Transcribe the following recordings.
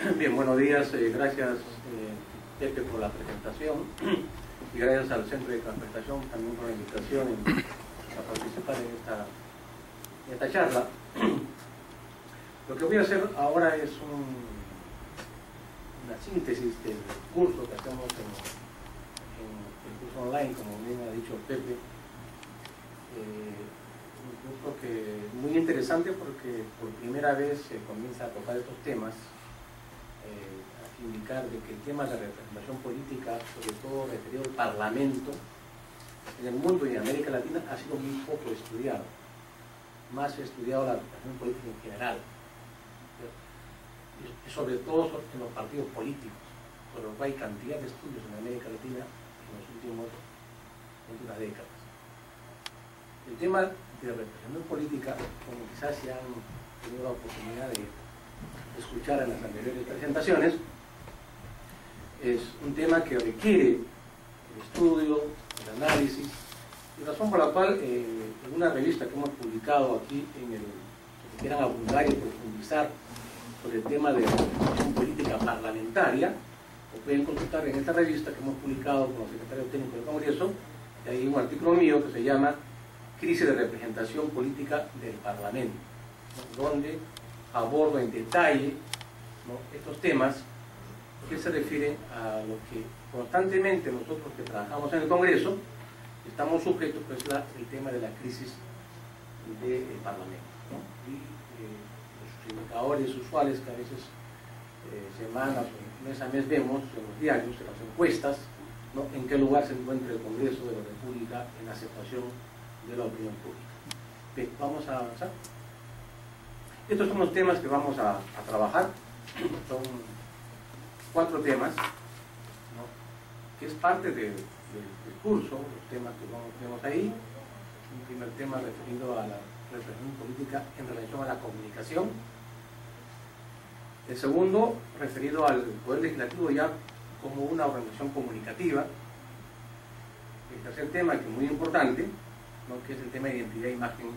Bien, buenos días, gracias Pepe por la presentación y gracias al Centro de Capacitación también por la invitación a participar en esta charla. Lo que voy a hacer ahora es una síntesis del curso que hacemos en el curso online, como bien ha dicho Pepe. Un curso que es muy interesante porque por primera vez se comienza a tocar estos temas, a indicar de que el tema de la representación política, sobre todo referido al Parlamento, en el mundo y en América Latina ha sido muy poco estudiado. Más estudiado la representación política en general, y sobre todo en los partidos políticos, por lo cual hay cantidad de estudios en América Latina en las últimas décadas. El tema de la representación política, como quizás se han tenido la oportunidad de escuchar en las anteriores presentaciones, es un tema que requiere el estudio, el análisis, y razón por la cual en una revista que hemos publicado aquí, que quieran abundar y profundizar sobre el tema de la representación política parlamentaria, lo pueden consultar en esta revista que hemos publicado con el secretario técnico del Congreso, y hay un artículo mío que se llama Crisis de representación política del Parlamento, ¿no?, donde abordo en detalle, ¿no?, estos temas que se refieren a lo que constantemente nosotros que trabajamos en el Congreso estamos sujetos, pues el tema de la crisis del Parlamento, ¿no? Y los indicadores usuales que a veces semanas o mes a mes vemos en los diarios, en las encuestas, ¿no?, en qué lugar se encuentra el Congreso de la República en la aceptación de la opinión pública. Bien, vamos a avanzar. Estos son los temas que vamos a trabajar. Son 4 temas, ¿no?, que es parte del curso, los temas que vemos ahí. Un primer tema referido a la representación política en relación a la comunicación. El segundo, referido al Poder Legislativo ya como una organización comunicativa. El tercer tema, que es muy importante, ¿no?, que es el tema de identidad e imagen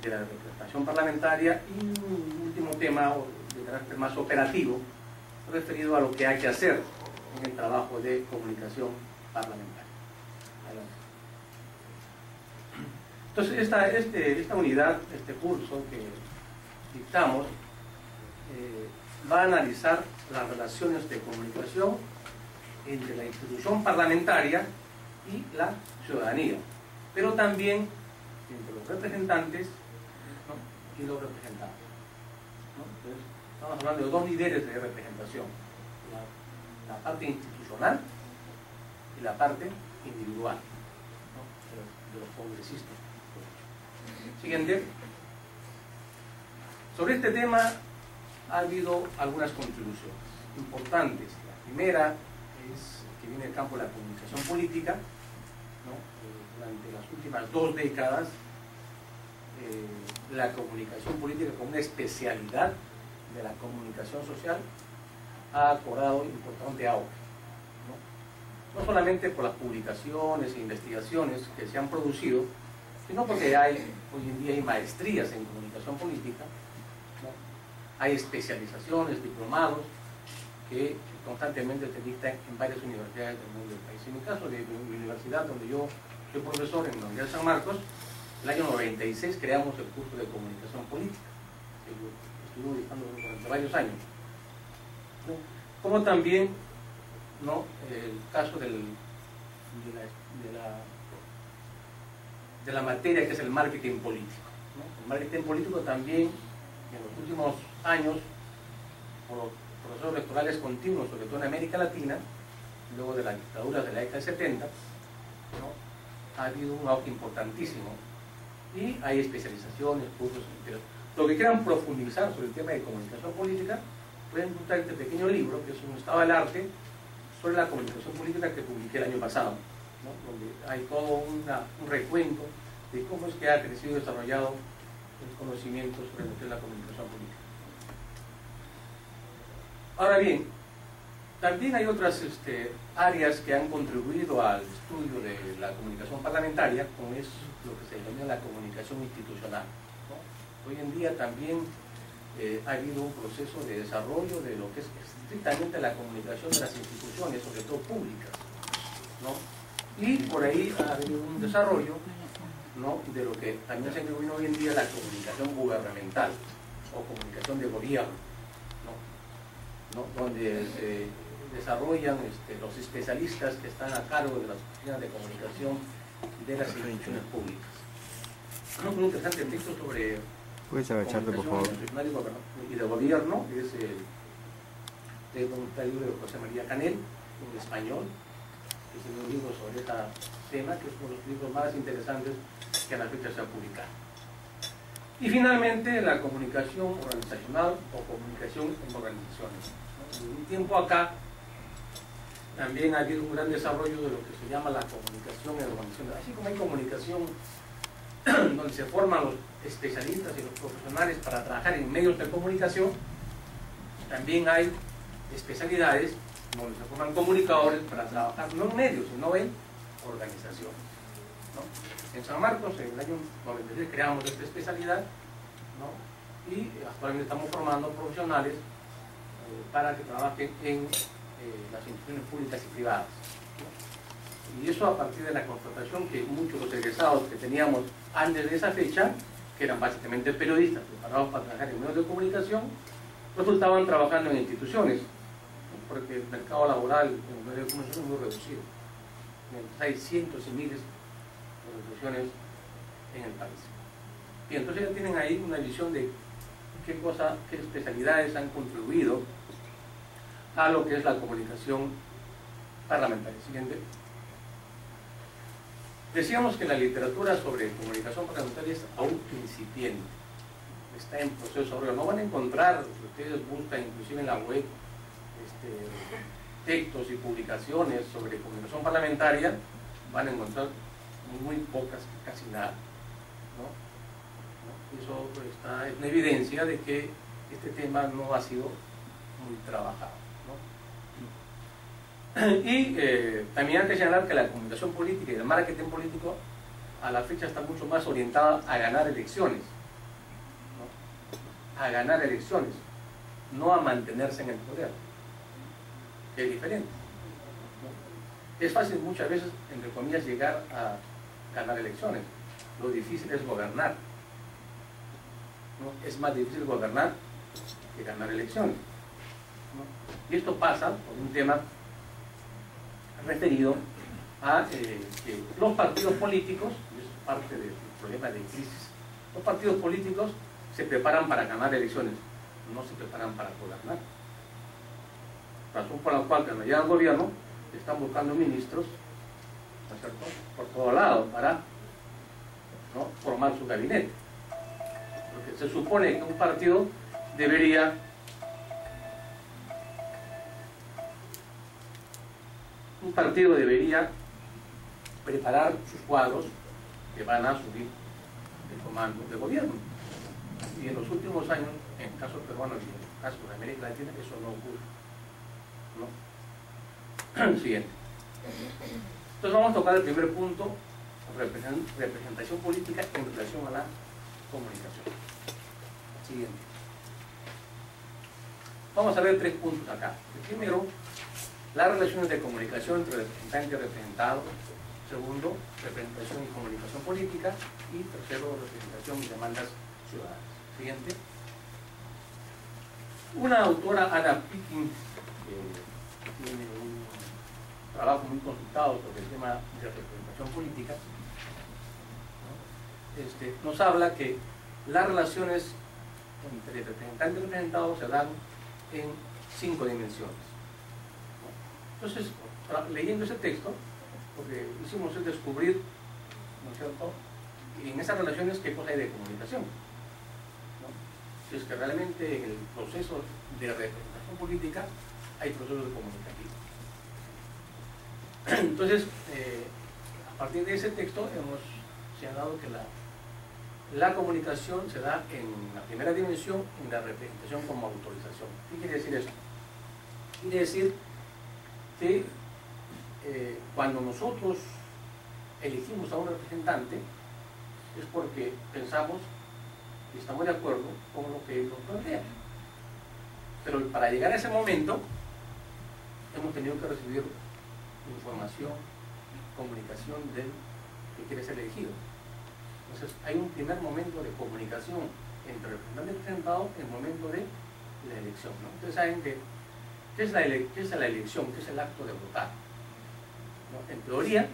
de la representación parlamentaria, y un último tema de carácter más operativo referido a lo que hay que hacer en el trabajo de comunicación parlamentaria. Entonces esta unidad, este curso que dictamos, va a analizar las relaciones de comunicación entre la institución parlamentaria y la ciudadanía, pero también entre los representantes, ¿no?, y los representados, ¿no? Entonces, estamos hablando de 2 niveles de representación, la parte institucional y la parte individual, ¿no?, de los congresistas. Siguiente. Sobre este tema ha habido algunas contribuciones importantes. La primera es que viene del campo de la comunicación política, ¿no? Durante las últimas 2 décadas, la comunicación política como una especialidad de la comunicación social ha cobrado importante auge, ¿no? No solamente por las publicaciones e investigaciones que se han producido, sino porque hoy en día hay maestrías en comunicación política, ¿no? Hay especializaciones, diplomados que constantemente se dictan en varias universidades del mundo del país. En mi caso, de mi universidad, donde yo soy profesor en la Universidad de San Marcos, el año 96 creamos el curso de comunicación política, que lo estuvimos dictando durante varios años, ¿no? Como también, ¿no?, el caso de la materia que es el marketing político, ¿no? El marketing político también en los últimos años, por los procesos electorales continuos, sobre todo en América Latina, luego de la dictadura de la década de 70, ¿no?, ha habido un auge importantísimo y hay especializaciones, cursos, pero lo que quieran profundizar sobre el tema de comunicación política pueden encontrar este pequeño libro que es un estado del arte sobre la comunicación política que publiqué el año pasado, ¿no?, donde hay todo un recuento de cómo es que ha crecido y desarrollado el conocimiento sobre lo que es la comunicación política. Ahora bien, también hay otras áreas que han contribuido al estudio de la comunicación parlamentaria, como es lo que se denomina la comunicación institucional, ¿no? Hoy en día también ha habido un proceso de desarrollo de lo que es estrictamente la comunicación de las instituciones, sobre todo públicas, ¿no? Y por ahí ha habido un desarrollo, ¿no?, de lo que también se denomina hoy en día la comunicación gubernamental o comunicación de gobierno, ¿no? Donde se desarrollan los especialistas que están a cargo de las oficinas de comunicación de las instituciones públicas. Un interesante texto sobre ¿puedes agacharte, por favor? Y de gobierno es el libro de José María Canel, en español, que es un libro sobre este tema, que es uno de los libros más interesantes que a la fecha se ha publicado. Y finalmente, la comunicación organizacional o comunicación en organizaciones. De un tiempo acá, también ha habido un gran desarrollo de lo que se llama la comunicación en organizaciones. Así como hay comunicación donde se forman los especialistas y los profesionales para trabajar en medios de comunicación, también hay especialidades donde se forman comunicadores para trabajar no en medios, sino en organizaciones, ¿no? En San Marcos, en el año 96, creamos esta especialidad, ¿no? Y actualmente estamos formando profesionales para que trabajen en las instituciones públicas y privadas, ¿no? Y eso a partir de la constatación que muchos de los egresados que teníamos antes de esa fecha, que eran básicamente periodistas preparados para trabajar en medios de comunicación, resultaban trabajando en instituciones, ¿no? Porque el mercado laboral en los medios de comunicación es muy reducido. Entonces hay cientos y miles de instituciones en el país. Y entonces ya tienen ahí una visión de qué especialidades han contribuido a lo que es la comunicación parlamentaria. Siguiente. Decíamos que la literatura sobre comunicación parlamentaria es aún incipiente, está en proceso de desarrollo. No van a encontrar, si ustedes buscan inclusive en la web, textos y publicaciones sobre comunicación parlamentaria, van a encontrar muy pocas, casi nada, ¿no? Eso es una evidencia de que este tema no ha sido muy trabajado, ¿no? Y también hay que señalar que la comunicación política y el marketing político a la fecha está mucho más orientada a ganar elecciones, ¿no? A ganar elecciones, no a mantenerse en el poder, que es diferente, ¿no? Es fácil muchas veces, entre comillas, llegar a ganar elecciones. Lo difícil es gobernar, ¿no? Es más difícil gobernar que ganar elecciones, ¿no? Y esto pasa por un tema referido a que los partidos políticos, y eso es parte del problema de crisis, los partidos políticos se preparan para ganar elecciones, no se preparan para gobernar. Razón por la cual cuando llegan al gobierno están buscando ministros, ¿no es cierto?, por todo lado para, ¿no?, formar su gabinete. Porque se supone que un partido debería preparar sus cuadros que van a subir el comando de gobierno. Y en los últimos años, en el caso peruano y en el caso de América Latina, eso no ocurre, ¿no? Siguiente. Entonces vamos a tocar el primer punto, representación política en relación a la comunicación. Siguiente. Vamos a ver 3 puntos acá. El primero, las relaciones de comunicación entre representante y representado. Segundo, representación y comunicación política. Y tercero, representación y demandas ciudadanas. Siguiente. Una autora, Anna Picking, que tiene un trabajo muy consultado sobre el tema de representación política, ¿no?, nos habla que las relaciones entre representante y representado se dan en 5 dimensiones, ¿no? Entonces, leyendo ese texto, lo que hicimos es descubrir, ¿no es cierto?, en esas relaciones qué cosa hay de comunicación, ¿no? Si es que realmente en el proceso de representación política hay procesos comunicativos. Entonces, a partir de ese texto hemos señalado que la comunicación se da en la primera dimensión, en la representación como autorización. ¿Qué quiere decir eso? Quiere decir que cuando nosotros elegimos a un representante es porque pensamos y estamos de acuerdo con lo que él nos plantea. Pero para llegar a ese momento hemos tenido que recibir información, comunicación del que quiere ser elegido. Entonces hay un primer momento de comunicación entre el representante y el representado en el momento de la elección, ¿no? Ustedes saben que ¿qué es la elección? ¿Qué es el acto de votar? ¿No? En teoría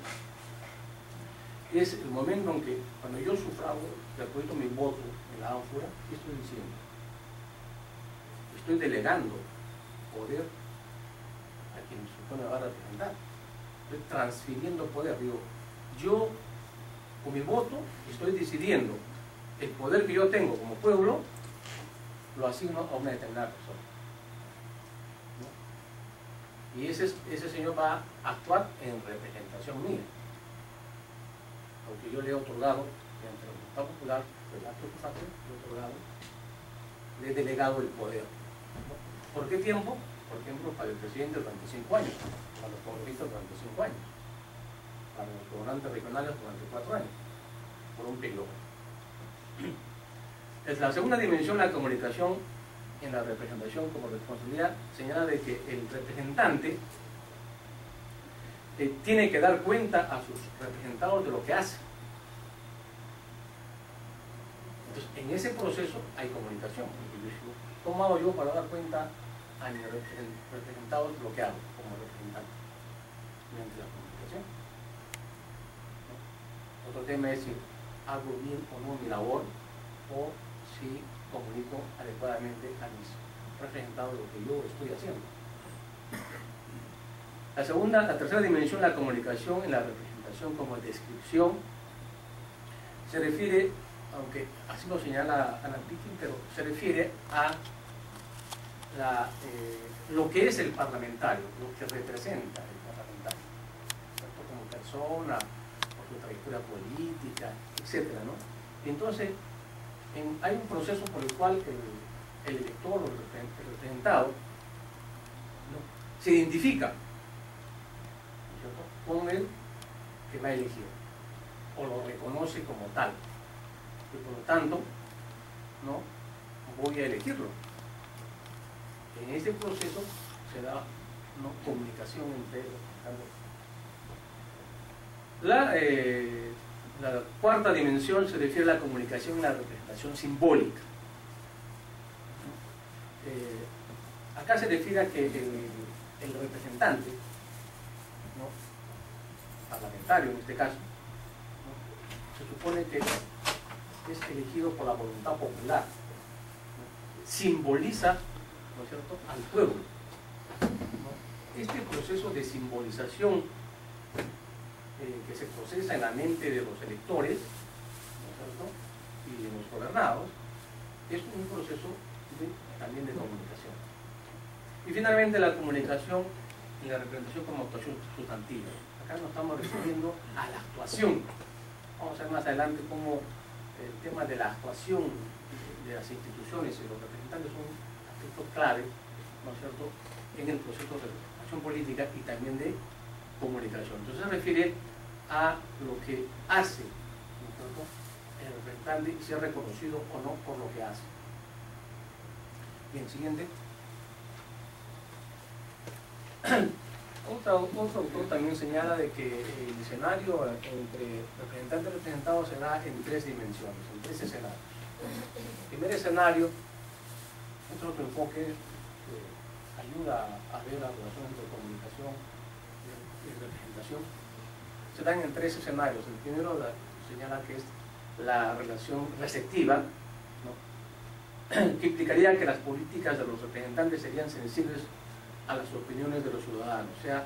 es el momento en que cuando yo sufrago, deposito mi voto en la ánfora, ¿qué estoy diciendo? Estoy delegando poder a quien se supone va a representar. Estoy transfiriendo poder. Digo, yo con mi voto estoy decidiendo el poder que yo tengo como pueblo, lo asigno a una determinada persona, ¿no? Y ese señor va a actuar en representación mía, porque yo le he otorgado, mediante la voluntad popular, el acto de facto, le he otorgado, le he delegado el poder, ¿no? ¿Por qué tiempo? Por ejemplo, para el presidente durante 5 años, para los congresistas durante 5 años, para los gobernantes regionales durante 4 años, por un periodo. La segunda dimensión, la comunicación en la representación como responsabilidad, señala de que el representante tiene que dar cuenta a sus representados de lo que hace. Entonces, en ese proceso hay comunicación. ¿Cómo hago yo para dar cuenta a mis representados de lo que hago como representante? Mediante la comunicación, ¿no? Otro tema es si hago bien o no mi labor, o si comunico adecuadamente a mis representados lo que yo estoy haciendo. La tercera dimensión, la comunicación en la representación como descripción, se refiere, aunque así lo señala Alan Pitkin, pero se refiere a lo que es el parlamentario, lo que representa el parlamentario, tanto como persona, por su trayectoria política, etcétera, ¿no? Entonces, hay un proceso por el cual el elector o el representado, ¿no?, se identifica, ¿no?, con el que va a elegir, o lo reconoce como tal, y por lo tanto, ¿no?, voy a elegirlo. En ese proceso se da, ¿no?, comunicación entre los. La cuarta dimensión se refiere a la comunicación en la representación simbólica. Acá se refiere a que el representante, ¿no?, parlamentario en este caso, ¿no?, se supone que es elegido por la voluntad popular, ¿no?, simboliza, ¿no es cierto?, al pueblo, ¿no? Este proceso de simbolización que se procesa en la mente de los electores, ¿no es cierto?, y de los gobernados, es un proceso también de comunicación. Y finalmente la comunicación y la representación como actuación sustantiva. Acá nos estamos refiriendo a la actuación. Vamos a ver más adelante cómo el tema de la actuación de las instituciones y los representantes son aspectos clave, ¿no es cierto?, en el proceso de acción política y también de comunicación. Entonces se refiere a lo que hace, ¿no es cierto?, el representante y ser reconocido o no por lo que hace. Bien, siguiente. Otro autor también señala de que el escenario entre representante y representado se da en 3 dimensiones, en 3 escenarios. El primer escenario, este otro enfoque que ayuda a ver la relación entre comunicación y representación, se dan en 3 escenarios. El primero señala que es la relación receptiva, ¿no?, que implicaría que las políticas de los representantes serían sensibles a las opiniones de los ciudadanos. O sea,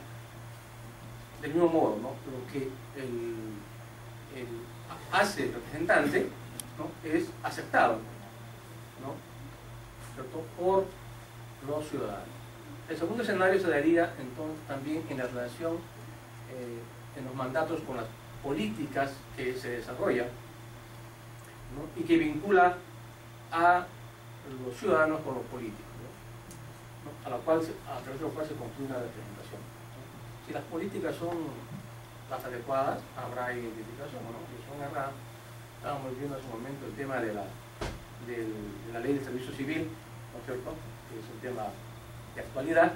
del mismo modo, ¿no?, lo que hace el representante, ¿no?, es aceptado, ¿no?, ¿cierto?, por los ciudadanos. El segundo escenario se daría entonces también en la relación, en los mandatos con las políticas que se desarrollan, ¿no?, y que vincula a los ciudadanos con los políticos, ¿no?, a través de lo cual se construye una representación, ¿no? Si las políticas son las adecuadas, habrá identificación, ¿no? Si son erradas, estábamos viendo hace un momento el tema de de la ley del servicio civil, ¿no es cierto?, que es un tema de actualidad.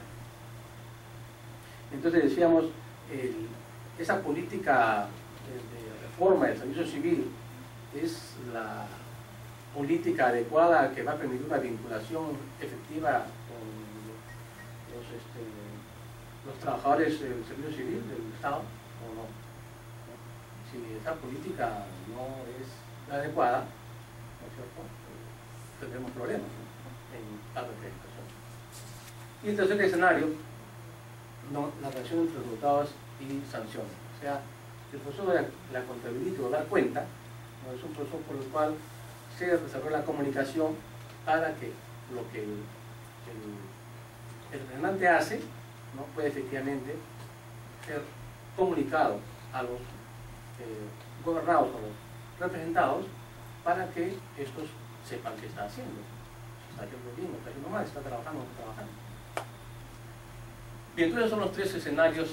Entonces decíamos, esa política de reforma del servicio civil es la política adecuada que va a permitir una vinculación efectiva con los trabajadores del servicio civil del Estado, o no. Si esa política no es la adecuada, ¿no es cierto?, tendremos problemas, ¿no?, en la representación. Y el tercer escenario, la relación entre resultados y sanciones. O sea, el proceso de la contabilidad o dar cuenta, ¿no?, es un proceso por el cual se desarrolla la comunicación para que lo que el representante hace, ¿no?, puede efectivamente ser comunicado a los gobernados o los representados para que estos sepan qué está haciendo. Si está haciendo bien, está haciendo mal, si está trabajando o no está trabajando. Bien, entonces son los tres escenarios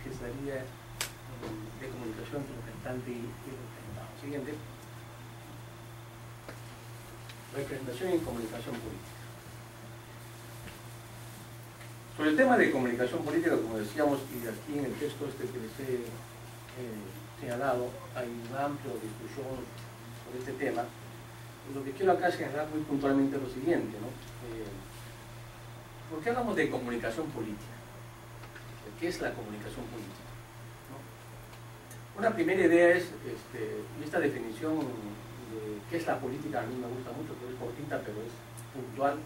que sería de comunicación entre representante y representado. Siguiente. Representación y comunicación política. Sobre el tema de comunicación política, como decíamos, y aquí en el texto que les he señalado, hay una amplia discusión sobre este tema. Lo que quiero acá señalar muy puntualmente es lo siguiente, ¿no? ¿Por qué hablamos de comunicación política? ¿Qué es la comunicación política?, ¿no? Una primera idea es, y esta definición de qué es la política a mí me gusta mucho, porque es cortita pero es puntual.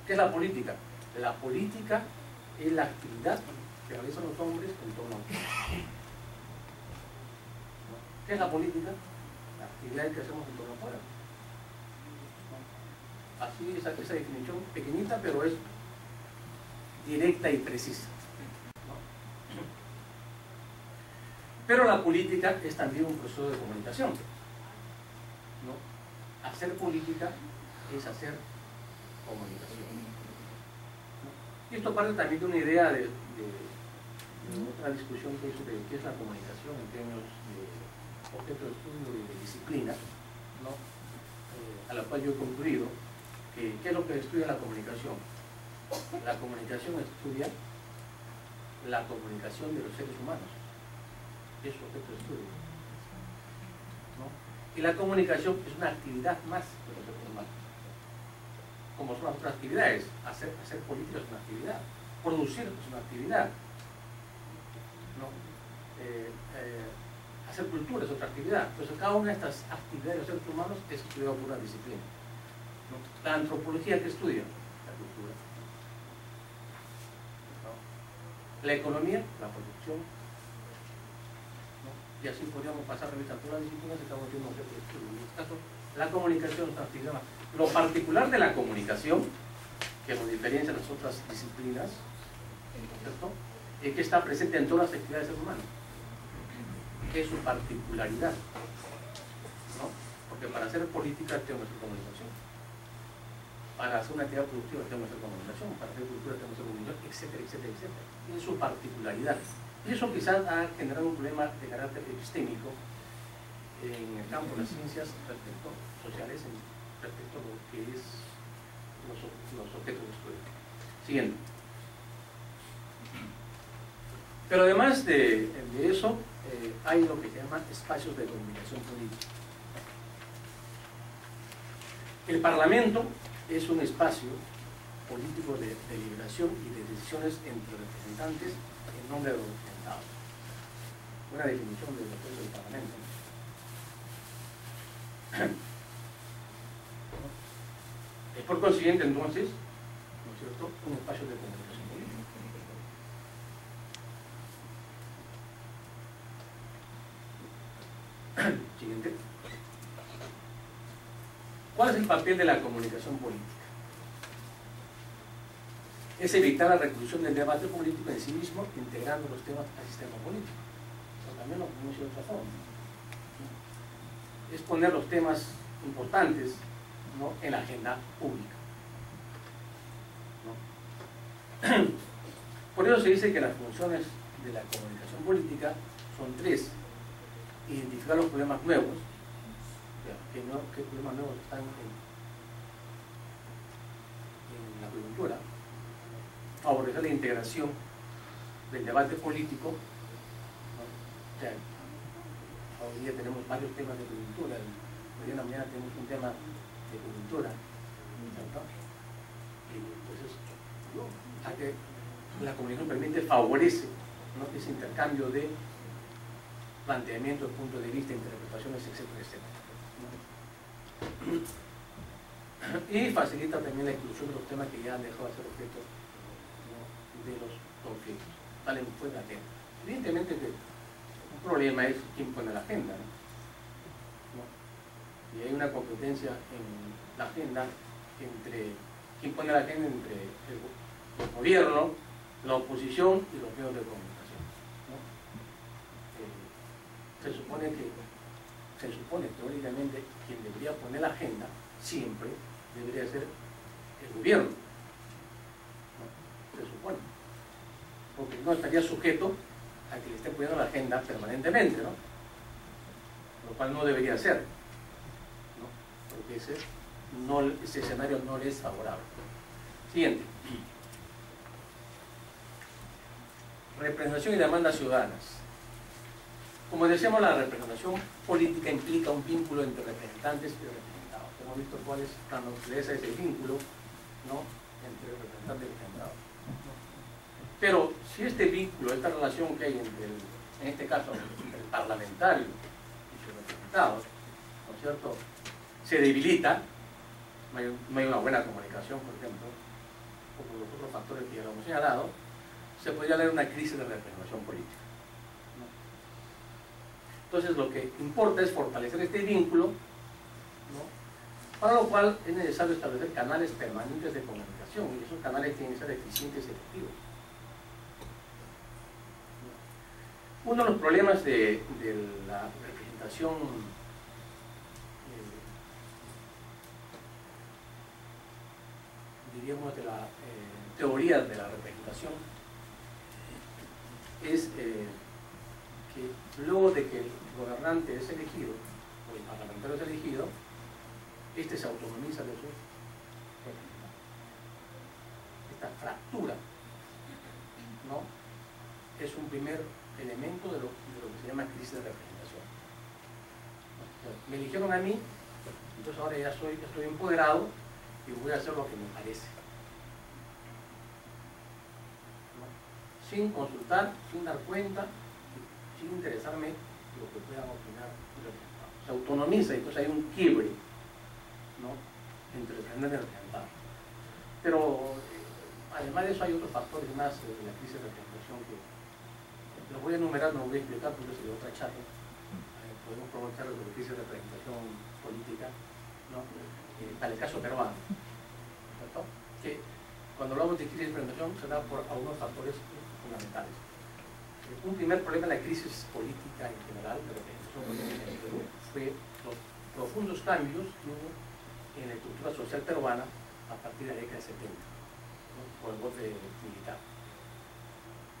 ¿Qué es la política? La política es la actividad que realizan los hombres en torno a un tema. ¿Qué es la política? La actividad que hacemos en torno a un pueblo. Así, esa definición pequeñita, pero es directa y precisa, ¿no? Pero la política es también un proceso de comunicación, ¿no? Hacer política es hacer comunicación, ¿no? Y esto parte también de una idea de otra discusión que es sobre qué es la comunicación en términos de objeto de estudio y de disciplina, ¿no? A la cual yo he concluido que ¿qué es lo que estudia la comunicación? La comunicación estudia la comunicación de los seres humanos, es su objeto de estudio, ¿no? Y la comunicación es una actividad más de los seres humanos, como son las otras actividades. Hacer política es una actividad, producir es una actividad, ¿no? Hacer cultura es otra actividad. Entonces cada una de estas actividades de los seres humanos es estudiada por una disciplina, ¿no? La antropología, ¿qué estudia? La cultura, ¿no? La economía, la producción, ¿no? Y así podríamos pasar revista a todas las disciplinas que estamos viendo objeto de estudio. En este caso, la comunicación es una actividad más. Lo particular de la comunicación, que nos diferencia de las otras disciplinas, ¿cierto?, es que está presente en todas las actividades del ser humano. Es su particularidad, ¿no? Porque para hacer política tenemos que hacer comunicación, para hacer una actividad productiva tenemos que hacer comunicación, para hacer cultura tenemos que hacer comunicación, etcétera, etcétera, etcétera. Es su particularidad. Y eso quizás ha generado un problema de carácter epistémico en el campo de las ciencias sociales respecto a lo que es los objetos de estudio. Siguiente. Pero además de eso, hay lo que se llama espacios de comunicación política. El Parlamento es un espacio político de deliberación y de decisiones entre representantes en nombre de los representados. Una definición de lo que es el Parlamento. Es por consiguiente, entonces, ¿no es cierto?, un espacio de comunicación política. Siguiente. ¿Cuál es el papel de la comunicación política? Es evitar la reclusión del debate político en sí mismo, integrando los temas al sistema político. Pero también lo podemos decir de otra forma. Es poner los temas importantes, ¿no?, en la agenda pública, ¿no? Por eso se dice que las funciones de la comunicación política son tres: identificar los problemas nuevos, qué problemas nuevos están coyuntura, favorecer la integración del debate político, ¿no? O sea, hoy día tenemos varios temas de coyuntura, hoy en la mañana tenemos un tema de coyuntura, ¿cierto? Y entonces, a que la comunicación permite, favorece, ¿no?, ese intercambio de planteamientos, puntos de vista, interpretaciones, etcétera, etcétera, ¿no? Y facilita también la inclusión de los temas que ya han dejado de ser objeto, ¿no?, de los conflictos. Salen fuera de la agenda. Evidentemente que un problema es quién pone la agenda, ¿no? Y hay una competencia en la agenda entre quién pone la agenda entre el gobierno, la oposición y los medios de comunicación, ¿no? Se supone teóricamente quien debería poner la agenda siempre debería ser el gobierno, ¿no? Se supone, porque no estaría sujeto a que le estén poniendo la agenda permanentemente, ¿no? Lo cual no debería ser, ¿no? Porque ese escenario no le es favorable. Siguiente. Representación y demandas ciudadanas. Como decíamos, la representación política implica un vínculo entre representantes y representados. Hemos visto cuál es la naturaleza de ese vínculo, ¿no?, entre representantes y representados. Pero si este vínculo, esta relación que hay entre en este caso entre el parlamentario y sus representados, ¿no es cierto?, se debilita, no hay una buena comunicación, por ejemplo, o por los otros factores que ya lo hemos señalado, se podría dar una crisis de representación política, ¿no? Entonces lo que importa es fortalecer este vínculo, ¿no?, para lo cual es necesario establecer canales permanentes de comunicación, y esos canales tienen que ser eficientes y efectivos. Uno de los problemas de la representación diríamos de la teoría de la representación es que luego de que el gobernante es elegido o el parlamentario es elegido, este se autonomiza de sus representantes. Esta fractura, ¿no?, es un primer elemento de lo que se llama crisis de representación. Me eligieron a mí, entonces ahora ya estoy empoderado y voy a hacer lo que me parece, ¿no?, sin consultar, sin dar cuenta, sin interesarme en lo que puedan opinar los representados. Se autonomiza y entonces hay un quiebre, ¿no?, entre representantes y representados. Pero además de eso hay otros factores más de la crisis de representación que los voy a enumerar, no voy a explicar porque sería otra charla. Podemos provocar sobre crisis de representación política, ¿no?, para el caso peruano, ¿cierto?, que cuando hablamos de crisis de representación se da por algunos factores fundamentales. Un primer problema de la crisis política en general de representación política en Perú fue los profundos cambios que hubo en la estructura social peruana a partir de la década de 70, ¿no?, por el golpe militar,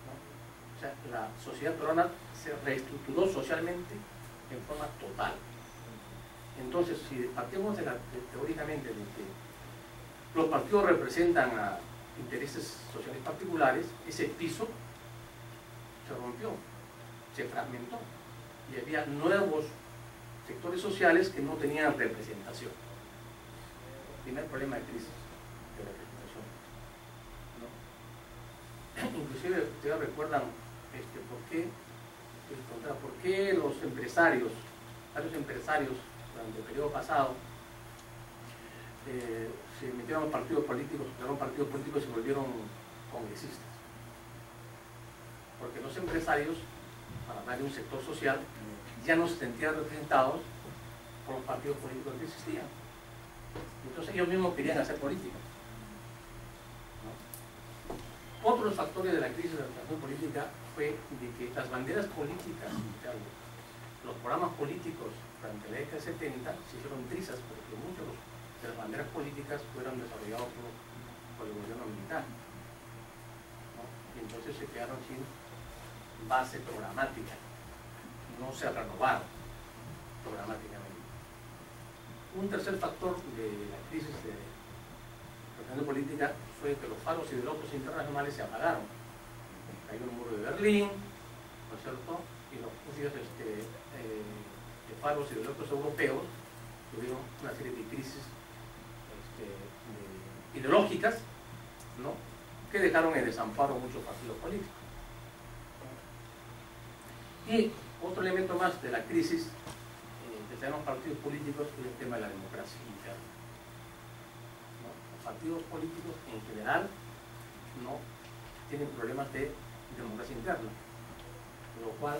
¿no? O sea, la sociedad peruana se reestructuró socialmente en forma total. Entonces, si partimos teóricamente de que los partidos representan a intereses sociales particulares, ese piso se rompió, se fragmentó y había nuevos sectores sociales que no tenían representación. Primer problema de crisis de representación, ¿no? Inclusive ustedes recuerdan por qué los empresarios, varios empresarios durante el periodo pasado se metieron a partidos políticos, crearon partidos políticos y se volvieron congresistas. Porque los empresarios, para hablar de un sector social, ya no se sentían representados por los partidos políticos que existían. Entonces ellos mismos querían hacer política, ¿no? Otro de los factores de la crisis de la representación política fue de que las banderas políticas, los programas políticos durante la década de 70 se hicieron trizas porque muchos de las banderas políticas fueron desarrollados por el gobierno militar, ¿no? Y entonces se quedaron sin base programática, no se renovaron programáticamente. Un tercer factor de la crisis de representación política fue que los faros ideológicos internacionales se apagaron. Cayó el muro de Berlín, ¿no es cierto? Y los propios faros ideológicos europeos tuvieron una serie de crisis ideológicas, ¿no?, que dejaron en desamparo muchos partidos políticos. Y otro elemento más de la crisis que tenemos partidos políticos es el tema de la democracia interna, ¿no? Los partidos políticos en general no tienen problemas de democracia interna, lo cual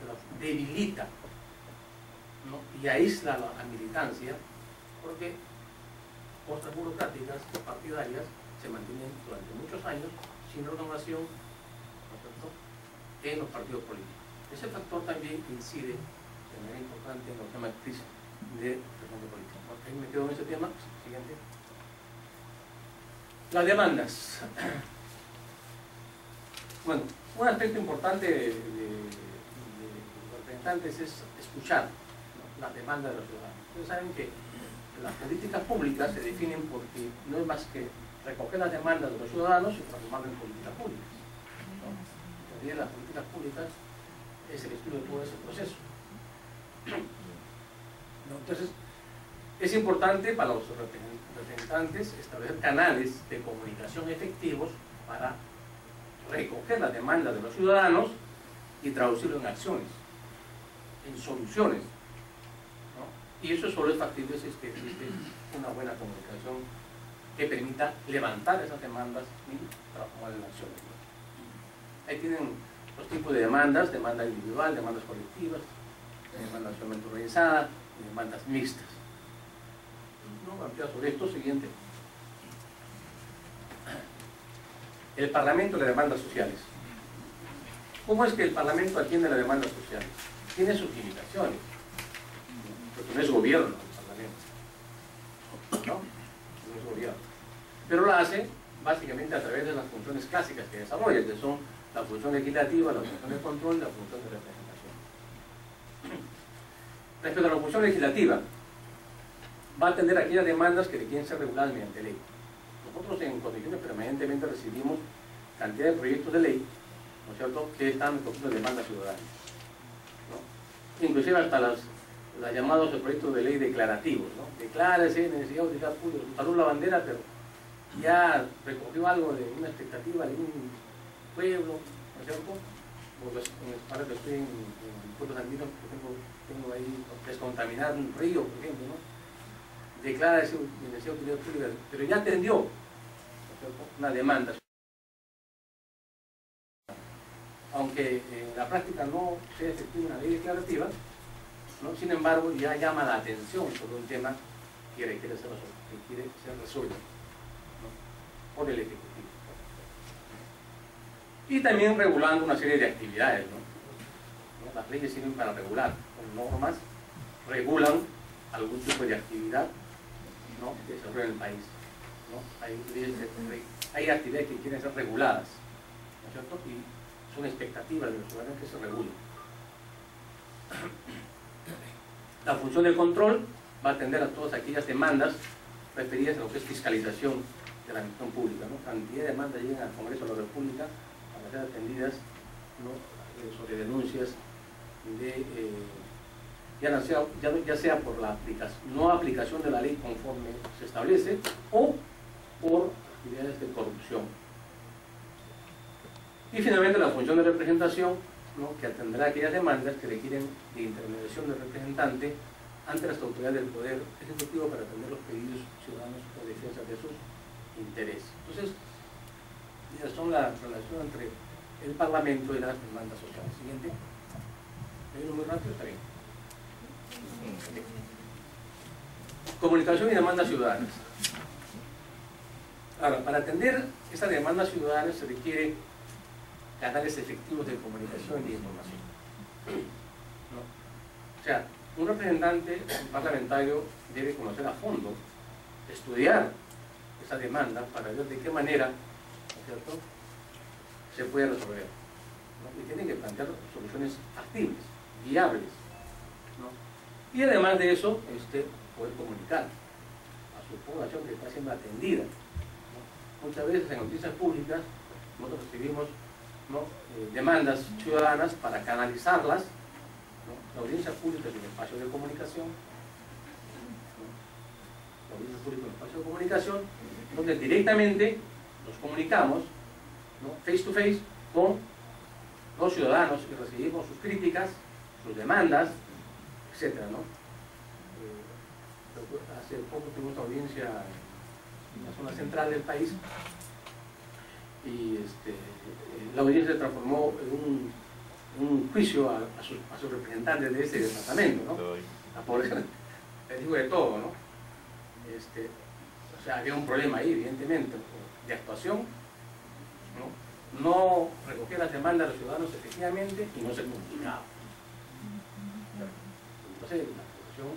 los debilita, ¿no?, y aísla a la militancia, porque costas burocráticas partidarias se mantienen durante muchos años sin renovación, ¿no es cierto?, en los partidos políticos. Ese factor también incide de manera importante en los temas de crisis de representación política. Porque ahí me quedo en ese tema. Siguiente. Las demandas. Bueno, un aspecto importante de los representantes es escuchar, ¿no?, las demandas de los ciudadanos. Ustedes saben que las políticas públicas se definen porque no es más que recoger las demandas de los ciudadanos y transformarlas en políticas públicas, ¿no? En teoría, las políticas públicas es el estudio de todo ese proceso, ¿no? Entonces, es importante para los representantes establecer canales de comunicación efectivos para recoger las demandas de los ciudadanos y traducirlo en acciones, en soluciones, ¿no? Y eso solo es factible si es que existe una buena comunicación que permita levantar esas demandas y transformarlas en acciones, ¿no? Ahí tienen los tipos de demandas: demanda individual, demandas colectivas, demandas socialmente organizadas y demandas mixtas. No ampliar sobre esto. Siguiente. El Parlamento y las demandas sociales. ¿Cómo es que el Parlamento atiende las demandas sociales? Tiene sus limitaciones, porque no es gobierno el Parlamento, ¿no? No es gobierno, pero lo hace básicamente a través de las funciones clásicas que desarrolla, que son la función legislativa, la función de control y la función de representación. Respecto a la función legislativa, va a atender aquellas demandas que requieren ser reguladas mediante ley. Nosotros en Condiciones permanentemente recibimos cantidad de proyectos de ley, ¿no es cierto?, que están recogiendo demandas ciudadanas, ¿no? Inclusive hasta los llamados proyectos de ley declarativos, ¿no? Declárese necesidad de utilizar público, salud la bandera, pero ya recogió algo de una expectativa de un pueblo, ¿no es cierto? Ahora que estoy en pueblos andinos, por ejemplo, tengo ahí descontaminar un río, por ejemplo, ¿no? Declara esa necesidad de utilidad pública, pero ya atendió, ¿no es cierto?, una demanda. Aunque en la práctica no sea efectiva una ley declarativa, ¿no?, sin embargo ya llama la atención sobre un tema que requiere ser resuelto, ¿no?, por el Ejecutivo. Y también regulando una serie de actividades, ¿no? Las leyes sirven para regular, con normas regulan algún tipo de actividad, ¿no?, que se desarrolla en el país, ¿no? Hay actividades que quieren ser reguladas, ¿no es cierto?, y son expectativas de los ciudadanos que se regulen. La función de control va a atender a todas aquellas demandas referidas a lo que es fiscalización de la administración pública, ¿no? Cantidad de demandas llegan al Congreso de la República para ser atendidas, ¿no?, sobre denuncias de ya sea por la no aplicación de la ley conforme se establece o por actividades de corrupción. Y finalmente la función de representación, ¿no?, que atenderá aquellas demandas que requieren de intermediación del representante ante las autoridades del Poder Ejecutivo para atender los pedidos ciudadanos o defensa de sus intereses. Entonces, estas son la relación entre el Parlamento y las demandas sociales. Siguiente. ¿Me muy rápido? Está bien. Comunicación y demandas ciudadanas. Ahora, para atender estas demandas ciudadanas se requiere canales efectivos de comunicación y de información, ¿no? O sea, un representante, un parlamentario, debe conocer a fondo, estudiar esa demanda para ver de qué manera, ¿no es cierto?, se puede resolver, ¿no? Y tiene que plantear soluciones factibles, viables, ¿no? Y además de eso, poder comunicar a su población que está siendo atendida, ¿no?, muchas veces en noticias públicas nosotros recibimos, ¿no?, demandas ciudadanas para canalizarlas, ¿no? La audiencia pública es un espacio de comunicación, ¿no? La audiencia pública es un espacio de comunicación donde directamente nos comunicamos, ¿no?, face to face con los ciudadanos y recibimos sus críticas, sus demandas, etcétera, ¿no? Hace poco tuvimos una audiencia en la zona central del país y la audiencia se transformó en un juicio a sus representantes de ese departamento, ¿no? A poder, les digo de todo, ¿no? O sea, había un problema ahí, evidentemente, de actuación, ¿no? No recogía las demandas de los ciudadanos efectivamente y no se comunicaba. Entonces, la actuación,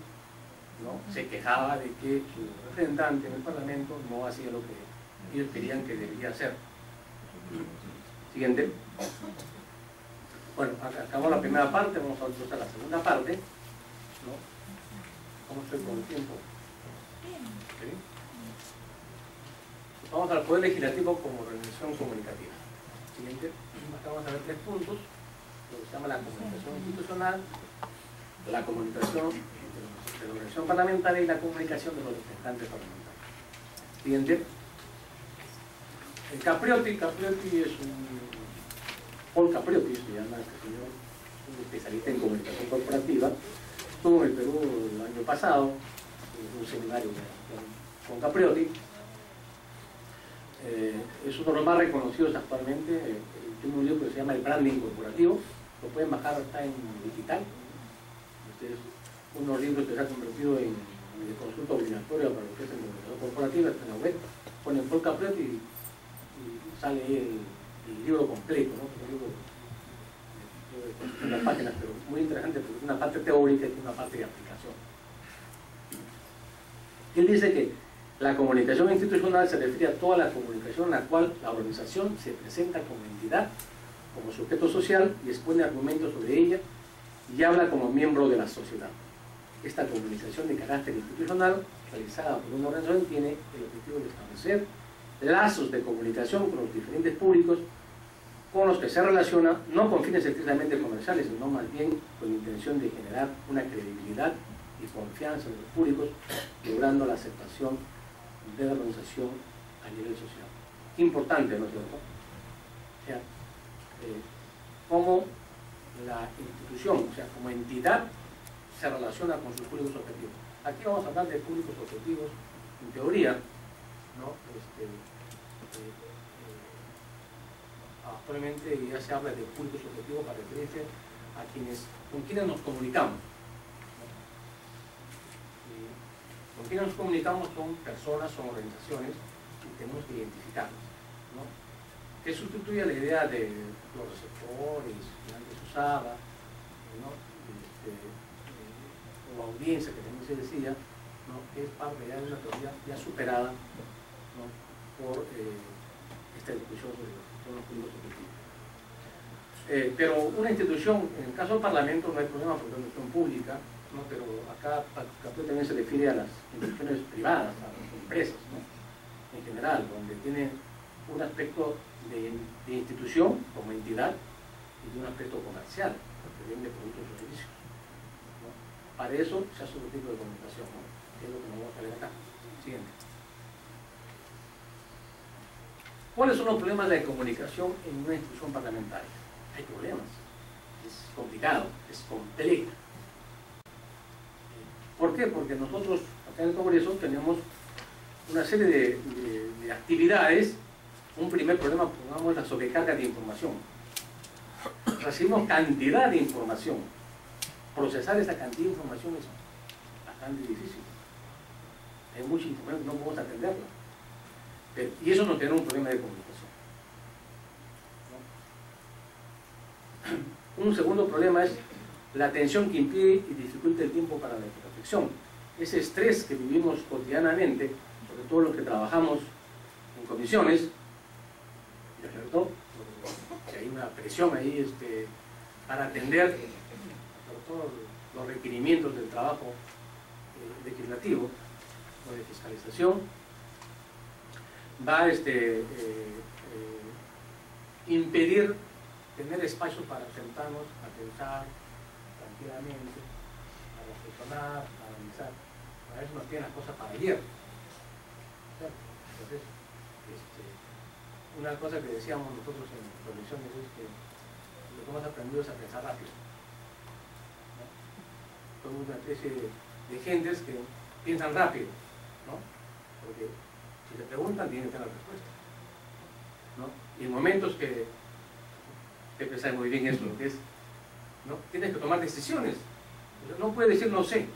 ¿no?, se quejaba de que su representante en el Parlamento no hacía lo que ellos querían que debería hacer. Siguiente. Bueno, acabamos la primera parte, vamos a pasar a la segunda parte, ¿no? ¿Cómo estoy con el tiempo? ¿Sí? Vamos al Poder Legislativo como organización comunicativa. Siguiente. Acá vamos a ver 3 puntos, lo que se llama la comunicación institucional, la comunicación de la organización parlamentaria y la comunicación de los representantes parlamentarios. Siguiente. Capriotti es Paul Capriotti, se llama este señor, un especialista en comunicación corporativa. Estuvo en el Perú el año pasado, en un seminario con Capriotti. Es uno de los más reconocidos actualmente. Tiene un libro que se llama El Branding Corporativo, lo pueden bajar, está en digital. Este es uno de los libros que se ha convertido en consulta obligatoria para lo que es la comunicación corporativa, está en la web. Ponen Paul Capriotti y sale ahí el libro completo, ¿no? Un libro de 400 páginas, pero muy interesante porque tiene una parte teórica y tiene una parte de aplicación. Él dice que la comunicación institucional se refiere a toda la comunicación en la cual la organización se presenta como entidad, como sujeto social y expone argumentos sobre ella y habla como miembro de la sociedad. Esta comunicación de carácter institucional realizada por una organización tiene el objetivo de establecer lazos de comunicación con los diferentes públicos con los que se relaciona, no con fines estrictamente comerciales, sino más bien con la intención de generar una credibilidad y confianza de los públicos, logrando la aceptación de la organización a nivel social. Importante, ¿no es cierto? O sea, cómo la institución, o sea, como entidad, se relaciona con sus públicos objetivos. Aquí vamos a hablar de públicos objetivos, en teoría, ¿no? Actualmente ya se habla de públicos objetivos para referirse a con quienes nos comunicamos. Con quienes nos comunicamos son personas, son organizaciones y tenemos que identificarlas, ¿no? Que sustituye la idea de los receptores que antes usaba, ¿no? O audiencia que también se decía, ¿no?, que es parte ya de una teoría ya superada, ¿no?, por esta discusión sobre los públicos objetivos. Pero una institución, en el caso del Parlamento no hay problema porque es una institución pública, ¿no?, pero acá también se refiere a las instituciones privadas, a las empresas, ¿no?, en general, donde tienen un aspecto de institución como entidad y de un aspecto comercial, porque vende productos y servicios, ¿no? Para eso se hace un tipo de comunicación, ¿no?, que es lo que nos vamos a ver acá. Siguiente. ¿Cuáles son los problemas de comunicación en una institución parlamentaria? Hay problemas, es complicado, es complejo. ¿Por qué? Porque nosotros acá en el Congreso tenemos una serie de actividades. Un primer problema, pongamos, la sobrecarga de información. Recibimos cantidad de información. Procesar esa cantidad de información es bastante difícil. Hay mucha información que no podemos atenderla. Y eso nos genera un problema de comunicación, ¿no? Un segundo problema es la tensión que impide y dificulta el tiempo para la reflexión. Ese estrés que vivimos cotidianamente, sobre todo los que trabajamos en comisiones, ¿no es cierto?, que hay una presión ahí para atender sobre todo los requerimientos del trabajo legislativo o de fiscalización. va a impedir tener espacio para sentarnos a pensar tranquilamente, a reflexionar, a analizar. A veces nos tienen las cosas para ayer. Entonces, una cosa que decíamos nosotros en revisiones es que lo que hemos aprendido es a pensar rápido, ¿no? Somos una especie de gentes que piensan rápido, ¿no? Porque si te preguntan tienen que tener la respuesta, ¿no? Y en momentos que pensar muy bien esto, lo que es, ¿no? Tienes que tomar decisiones. No puedes decir no sé,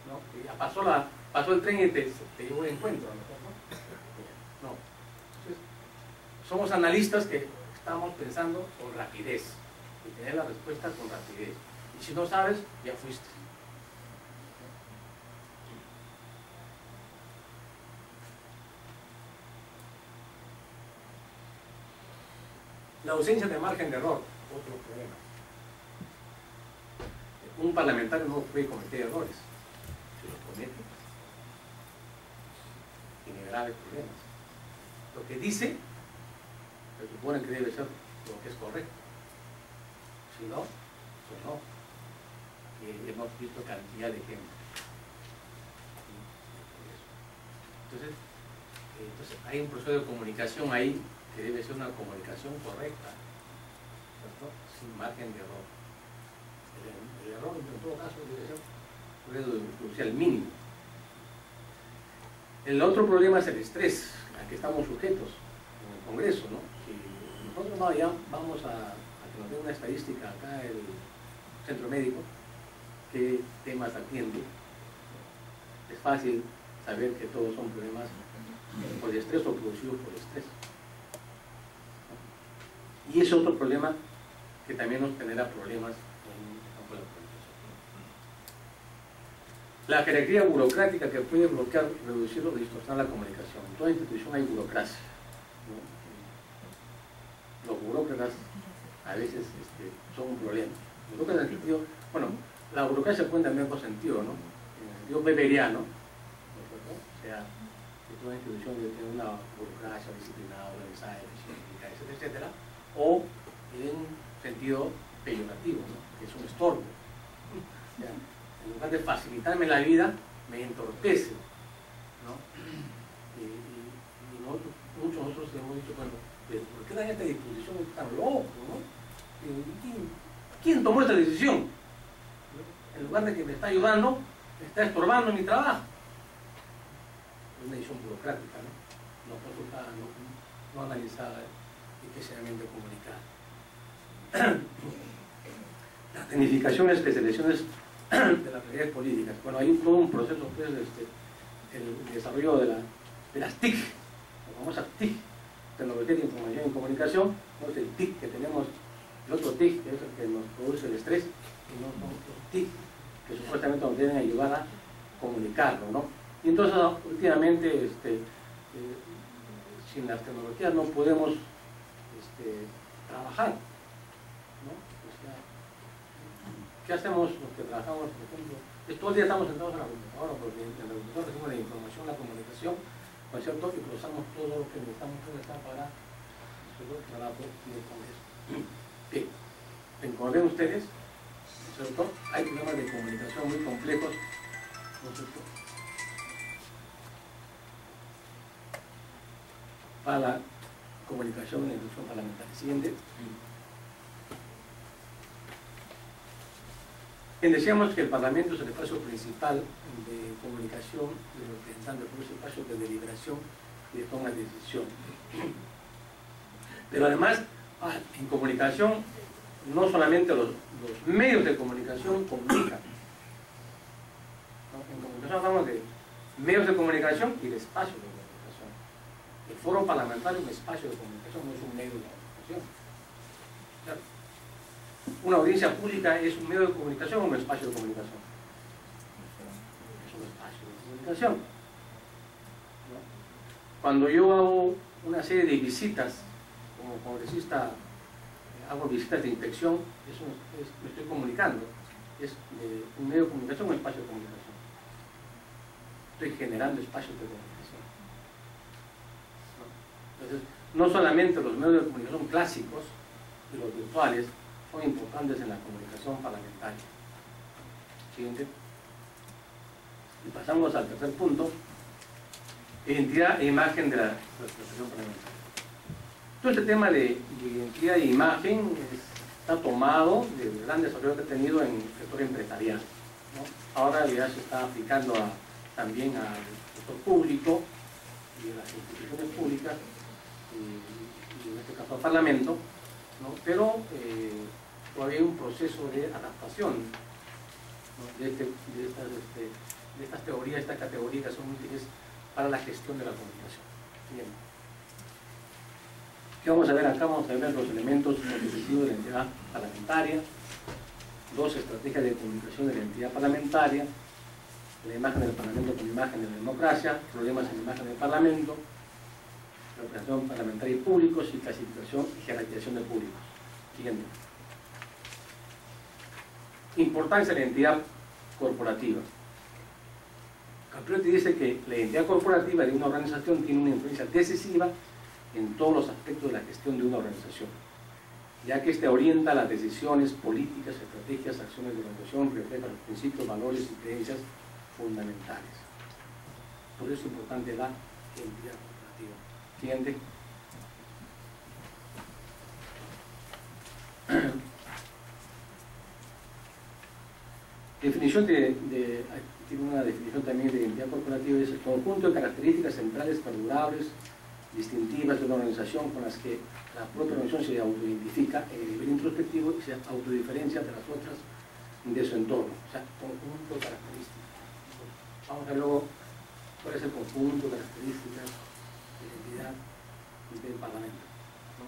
¿no? Y ya pasó el tren y te llevó un encuentro, ¿no? No. Entonces, somos analistas que estamos pensando con rapidez y tener la respuesta con rapidez. Y si no sabes, ya fuiste. La ausencia de margen de error, otro problema. Un parlamentario no puede cometer errores. Si los comete, tiene graves problemas. Lo que dice, se supone que debe ser lo que es correcto. Si no, pues no. Y hemos visto cantidad de ejemplos. Entonces, hay un proceso de comunicación ahí que debe ser una comunicación correcta, ¿cierto? Sin margen de error. El error en todo caso debe ser el mínimo. El otro problema es el estrés al que estamos sujetos en el Congreso, ¿no? Si nosotros vamos a que nos dé una estadística acá el centro médico, qué temas atiende, es fácil saber que todos son problemas por el estrés o producidos por el estrés. Y ese otro problema que también nos genera problemas en el campo de la comunicación. La jerarquía burocrática que puede bloquear, reducir o distorsionar la comunicación. En toda institución hay burocracia, ¿no? Los burócratas a veces son un problema. Burócratas en el sentido, bueno, la burocracia cuenta en otro sentido, ¿no? En el sentido weberiano, ¿no? O sea, que toda institución debe tener una burocracia disciplinada, organizada, científica, etcétera, etcétera. O en un sentido peyorativo, ¿no? Que es un estorbo. O sea, en lugar de facilitarme la vida, me entorpece, ¿no? Y muchos nosotros hemos dicho, bueno, ¿por qué dan esta disposición tan loco, ¿no? ¿Quién tomó esta decisión? En lugar de que me está ayudando, me está estorbando en mi trabajo. Es una decisión burocrática, ¿no? No consultada, no analizada y especialmente comunicada. Las tecnificaciones, especializaciones de las realidades políticas. Bueno, hay todo un proceso, pues, el desarrollo de las TIC, las famosas TIC, tecnología de información y comunicación. No es el TIC que tenemos, el otro TIC, que es el que nos produce el estrés, y no son los TIC que supuestamente nos deben ayudar a comunicarlo, ¿no? Y entonces, últimamente, sin las tecnologías no podemos trabajar, ¿no? O sea, ¿qué hacemos los que trabajamos, por ejemplo? Todo el día estamos sentados en la computadora, porque en la computadora recibimos la información, la comunicación, ¿no es cierto? Y procesamos todo lo que necesitamos procesar para el trabajo del Congreso. Bien, como ven ustedes, ¿no es cierto? Hay problemas de comunicación muy complejos, ¿no es cierto?, para la comunicación en la institución parlamentaria. Siguiente. Decíamos que el Parlamento es el espacio principal de comunicación de los representantes, por ese espacio de deliberación y de toma de decisión. Pero además, en comunicación, no solamente los medios de comunicación comunican. En comunicación hablamos de medios de comunicación y de espacios de comunicación. El foro parlamentario es un espacio de comunicación, no es un medio de comunicación. Claro. ¿Una audiencia pública es un medio de comunicación o un espacio de comunicación? Es un espacio de comunicación, ¿no? Cuando yo hago una serie de visitas, como congresista, hago visitas de inspección, me estoy comunicando. ¿Es un medio de comunicación o un espacio de comunicación? Estoy generando espacios de comunicación. Entonces, no solamente los medios de comunicación clásicos y los virtuales son importantes en la comunicación parlamentaria. Siguiente. Y pasamos al tercer punto: identidad e imagen de la representación parlamentaria. Todo este tema de identidad e imagen está tomado del gran desarrollo que ha tenido en el sector empresarial, ¿no? Ahora ya se está aplicando también al sector público y a las instituciones públicas, y en este caso al Parlamento, ¿no? Pero todavía hay un proceso de adaptación, ¿no? de estas teorías, estas categorías que son útiles para la gestión de la comunicación. Bien. ¿Qué vamos a ver acá? Vamos a ver los elementos constitutivos de la entidad parlamentaria, dos estrategias de comunicación de la entidad parlamentaria, la imagen del Parlamento como imagen de la democracia, problemas en la imagen del Parlamento, representación parlamentaria y públicos, y clasificación y jerarquización de públicos. Siguiente. Importancia de la entidad corporativa. Caprioti dice que la identidad corporativa de una organización tiene una influencia decisiva en todos los aspectos de la gestión de una organización, ya que éste orienta las decisiones políticas, estrategias, acciones de la organización, refleja los principios, valores y creencias fundamentales. Por eso es importante la entidad corporativa. Siguiente. Definición tiene una definición también de identidad corporativa: es el conjunto de características centrales, perdurables, distintivas de una organización con las que la propia organización se autoidentifica en el nivel introspectivo y se autodiferencia de las otras de su entorno. O sea, conjunto de características. Vamos a ver luego cuál es el conjunto de características de la entidad del Parlamento, ¿no?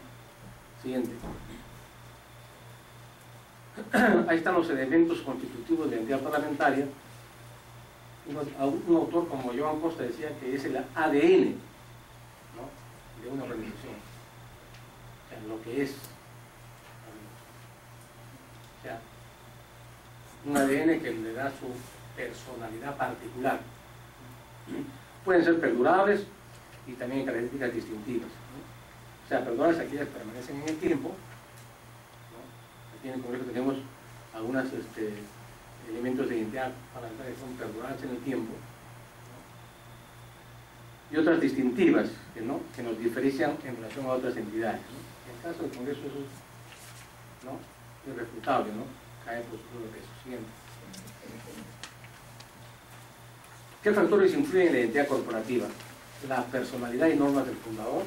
Siguiente. Ahí están los elementos constitutivos de la entidad parlamentaria. Un autor como Joan Costa decía que es el ADN, ¿no?, de una organización, o sea, lo que es, o sea, un ADN que le da su personalidad particular. Pueden ser perdurables y también características distintivas, ¿no? O sea, perdurables aquellas que permanecen en el tiempo, ¿no? Aquí en el Congreso tenemos algunos elementos de identidad parlamentaria que son perdurables en el tiempo, y otras distintivas que nos diferencian en relación a otras entidades, ¿no? En el caso del Congreso eso es, ¿no?, irrefutable, ¿no? Cae por su propio peso. Siguiente. ¿Qué factores influyen en la identidad corporativa? La personalidad y normas del fundador.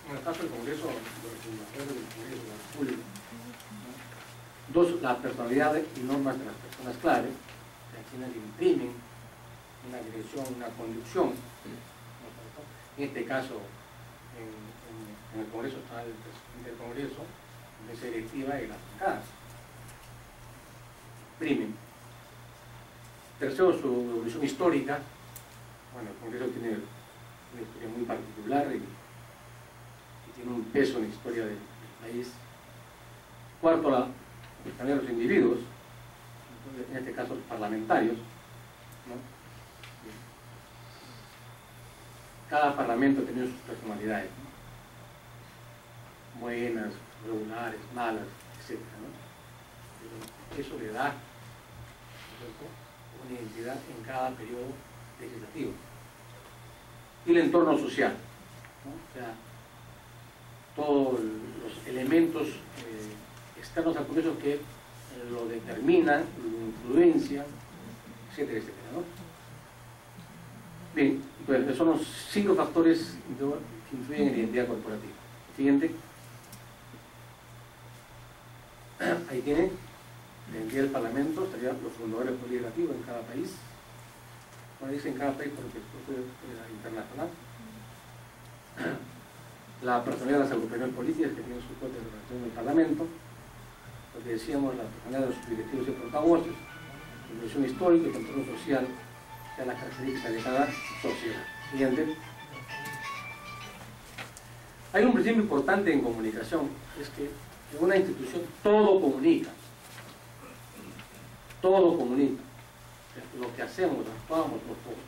En el caso del Congreso, de los fundadores del Congreso de la República, ¿no? Dos, la personalidad y normas de las personas clave, que quienes imprimen una dirección, una conducción. En este caso, en el Congreso está el presidente del Congreso, la mesa directiva y las bancadas. Primen. Tercero, su evolución histórica. Bueno, el Congreso tiene una historia muy particular y tiene un peso en la historia del país. Cuarto, también los individuos, en este caso los parlamentarios, ¿no? Cada parlamento tiene sus personalidades, ¿no?, buenas, regulares, malas, etc., ¿no? Pero eso le da, ¿no?, una identidad en cada periodo legislativo. Y el entorno social, ¿no? O sea, todos los elementos externos al Congreso que lo determinan, lo influencian, etcétera, etcétera, ¿no? Bien, pues esos son los 5 factores que influyen en la identidad corporativa. Siguiente. Ahí tiene la identidad del Parlamento, estarían los fundadores legislativos en cada país. Bueno, dice en cada país porque esto es internacional. La personalidad de las agrupaciones políticas que tienen su propia representación en el Parlamento. Lo que decíamos, la personalidad de los directivos y portavoces, la inversión histórica y el control social, de las características de cada sociedad. Siguiente. Hay un principio importante en comunicación, es que en una institución todo comunica. Todo comunica. Lo que hacemos, actuamos,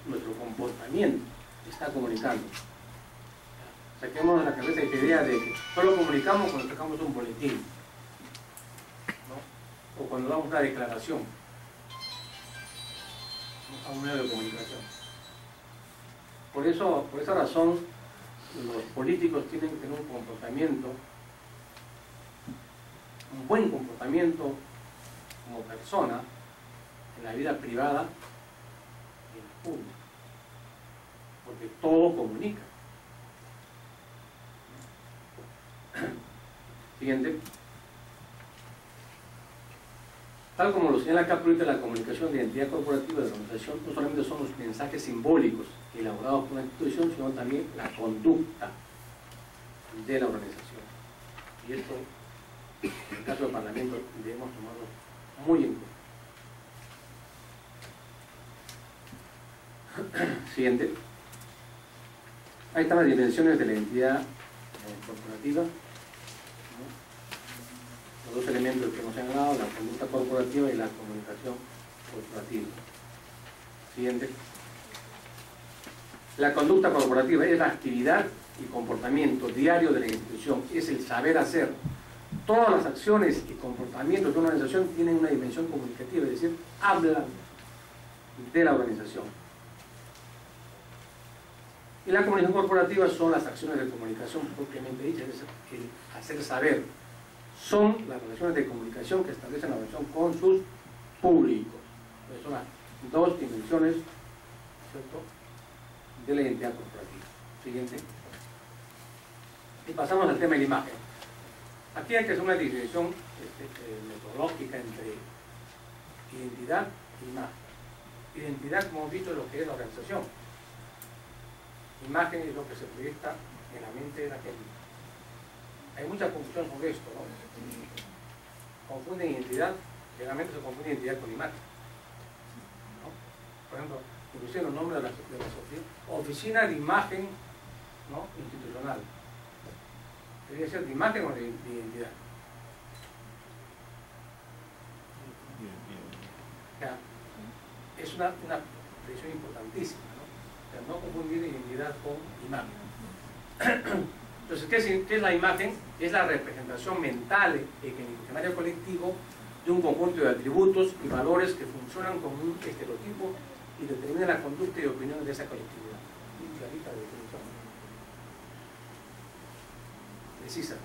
nuestro comportamiento está comunicando. saquemos de la cabeza esta idea de que solo comunicamos cuando sacamos un boletín, ¿no? O cuando damos una declaración, ¿no?, a un medio de comunicación. Por esa razón, los políticos tienen que tener un buen comportamiento como persona en la vida privada y en la pública, porque todo comunica. Siguiente. Tal como lo señala acá, la comunicación de identidad corporativa de la organización no solamente son los mensajes simbólicos elaborados por una institución, sino también la conducta de la organización. Y esto, en el caso del Parlamento, debemos tomarlo muy en cuenta. Siguiente. Ahí están las dimensiones de la identidad corporativa, ¿no? Los dos elementos que hemos señalado, la conducta corporativa y la comunicación corporativa. Siguiente. La conducta corporativa es la actividad y comportamiento diario de la institución, es el saber hacer. Todas las acciones y comportamientos de una organización tienen una dimensión comunicativa, es decir, hablan de la organización. Y la comunicación corporativa son las acciones de comunicación propiamente dichas, es el hacer saber. Son las relaciones de comunicación que establecen la organización con sus públicos. Entonces son las dos dimensiones, ¿cierto?, de la identidad corporativa. Siguiente. Y pasamos al tema de la imagen. Aquí hay que hacer una distinción metodológica entre identidad e imagen. Identidad, como hemos visto, es lo que es la organización. Imagen es lo que se proyecta en la mente de la gente. Hay mucha confusión sobre esto, ¿no? Confunden identidad, generalmente se confunde identidad con imagen, ¿no? Por ejemplo, inclusive los nombres de las oficina de imagen, ¿no?, institucional. Debería ser de imagen o de identidad. O sea, es una precisión importantísima, ¿no? O sea, no confundir identidad con imagen. Entonces, ¿qué es la imagen? Es la representación mental en el imaginario colectivo de un conjunto de atributos y valores que funcionan como un estereotipo y determinan la conducta y opinión de esa colectividad. Y clarita de definición. Precisa.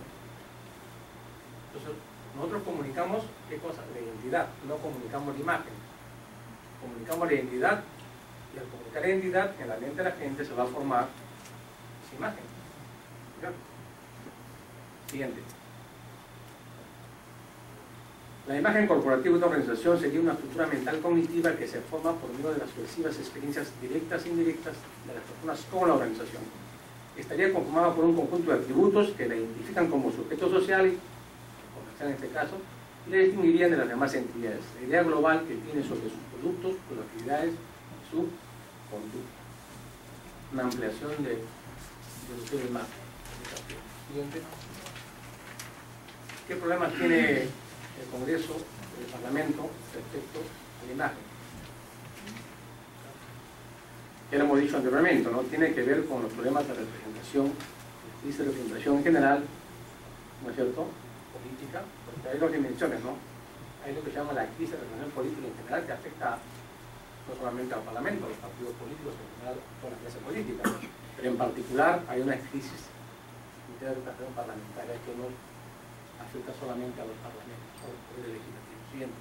Entonces, nosotros comunicamos, ¿qué cosa? La identidad, no comunicamos la imagen. Comunicamos la identidad y al comunicar la identidad, en la mente de la gente se va a formar esa imagen. Siguiente. La imagen corporativa de una organización sería una estructura mental cognitiva que se forma por medio de las sucesivas experiencias directas e indirectas de las personas con la organización. Estaría conformada por un conjunto de atributos que la identifican como sujeto social, comercial en este caso, y la distinguirían de las demás entidades. La idea global que tiene sobre sus productos, sus actividades y su conducta. Una ampliación de lo que es la imagen. Siguiente. ¿Qué problemas tiene el Congreso, el Parlamento, respecto a la imagen? Ya lo hemos dicho anteriormente, ¿no? Tiene que ver con los problemas de representación, de representación en general, ¿no es cierto?, política, porque hay dos dimensiones, ¿no? Hay lo que se llama la crisis de representación política en general, que afecta no solamente al Parlamento, a los partidos políticos, en general a toda la clase política, ¿no? Pero en particular hay una crisis de educación parlamentaria que no afecta solamente a los parlamentos, a los poderes legislativos. Siguiente.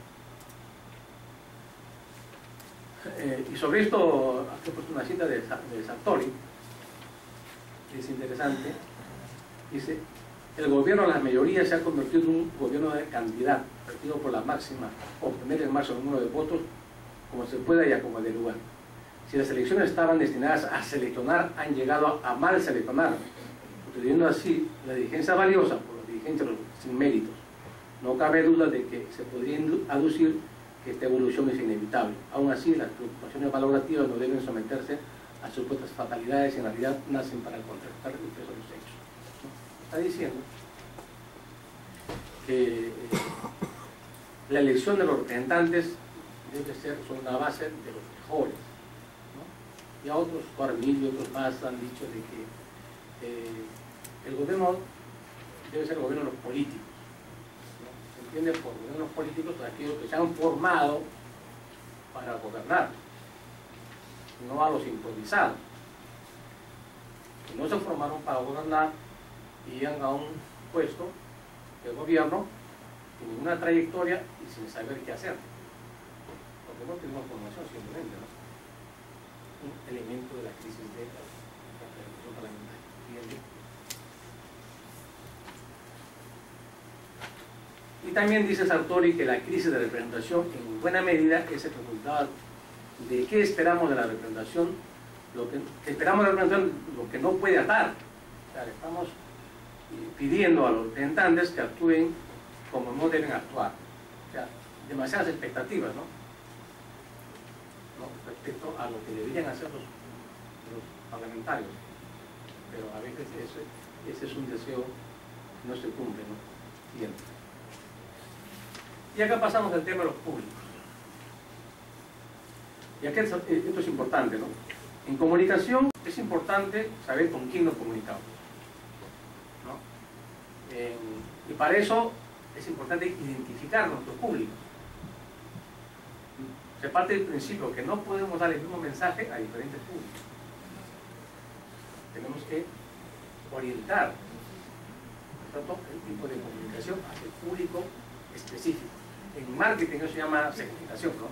Y sobre esto, aquí he puesto una cita de Sartori, que es interesante. Dice: el gobierno de las mayorías se ha convertido en un gobierno de cantidad, partido por la máxima, obtener el máximo número de votos como se pueda y a como de lugar. Si las elecciones estaban destinadas a seleccionar, han llegado a mal seleccionar, obteniendo así la dirigencia valiosa por los dirigentes sin méritos. No cabe duda de que se podría aducir que esta evolución es inevitable. Aún así, las preocupaciones valorativas no deben someterse a supuestas fatalidades y en realidad nacen para contrastar el peso de los hechos. Está diciendo que la elección de los representantes debe ser sobre una base de los mejores, ¿no? Y a otros, Corbin y otros más han dicho de que el gobierno debe ser el gobierno de los políticos, ¿no? Se entiende por gobiernos políticos aquellos que se han formado para gobernar, no a los improvisados, que no se formaron para gobernar y llegan a un puesto de gobierno sin ninguna trayectoria y sin saber qué hacer, porque no tenemos formación simplemente, ¿no? Un elemento de la crisis de la representación parlamentaria. ¿Entiende? Y también dice Sartori que la crisis de representación en buena medida es el resultado de qué esperamos de la representación, lo que esperamos de la representación, lo que no puede dar. O sea, le estamos pidiendo a los representantes que actúen como no deben actuar. O sea, demasiadas expectativas, ¿no? Respecto a lo que deberían hacer los parlamentarios. Pero a veces ese es un deseo que no se cumple, ¿no? Siguiente. Y acá pasamos al tema de los públicos. Y aquí esto es importante, ¿no? En comunicación es importante saber con quién nos comunicamos, ¿no? Y para eso es importante identificar nuestros públicos. Se parte del principio que no podemos dar el mismo mensaje a diferentes públicos. Tenemos que orientar, por tanto, el tipo de comunicación hacia el público específico. En marketing eso se llama segmentación, ¿no?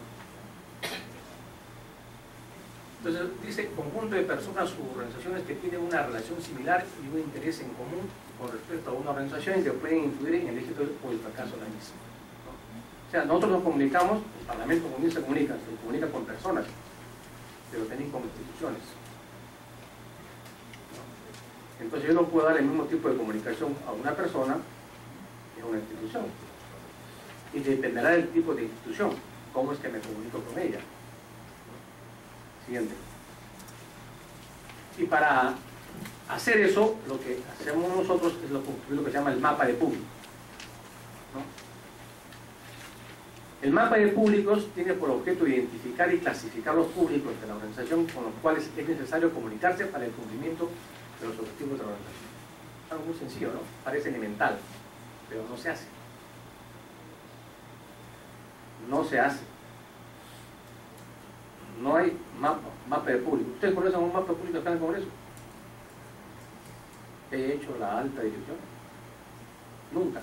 Entonces dice conjunto de personas u organizaciones que tienen una relación similar y un interés en común con respecto a una organización y que pueden influir en el éxito o el fracaso de la misma, ¿no? O sea, nosotros nos comunicamos, el Parlamento Comunista se comunica con personas, pero también con instituciones, ¿no? Entonces yo no puedo dar el mismo tipo de comunicación a una persona que a una institución. Y dependerá del tipo de institución, cómo es que me comunico con ella. Siguiente. Y para hacer eso, lo que hacemos nosotros es lo que se llama el mapa de públicos, ¿no? El mapa de públicos tiene por objeto identificar y clasificar los públicos de la organización con los cuales es necesario comunicarse para el cumplimiento de los objetivos de la organización. Algo muy sencillo, ¿no? Parece elemental, pero no se hace. No se hace. No hay mapa de público. ¿Ustedes conocen un mapa de público acá en el Congreso? ¿He hecho la alta dirección? Nunca.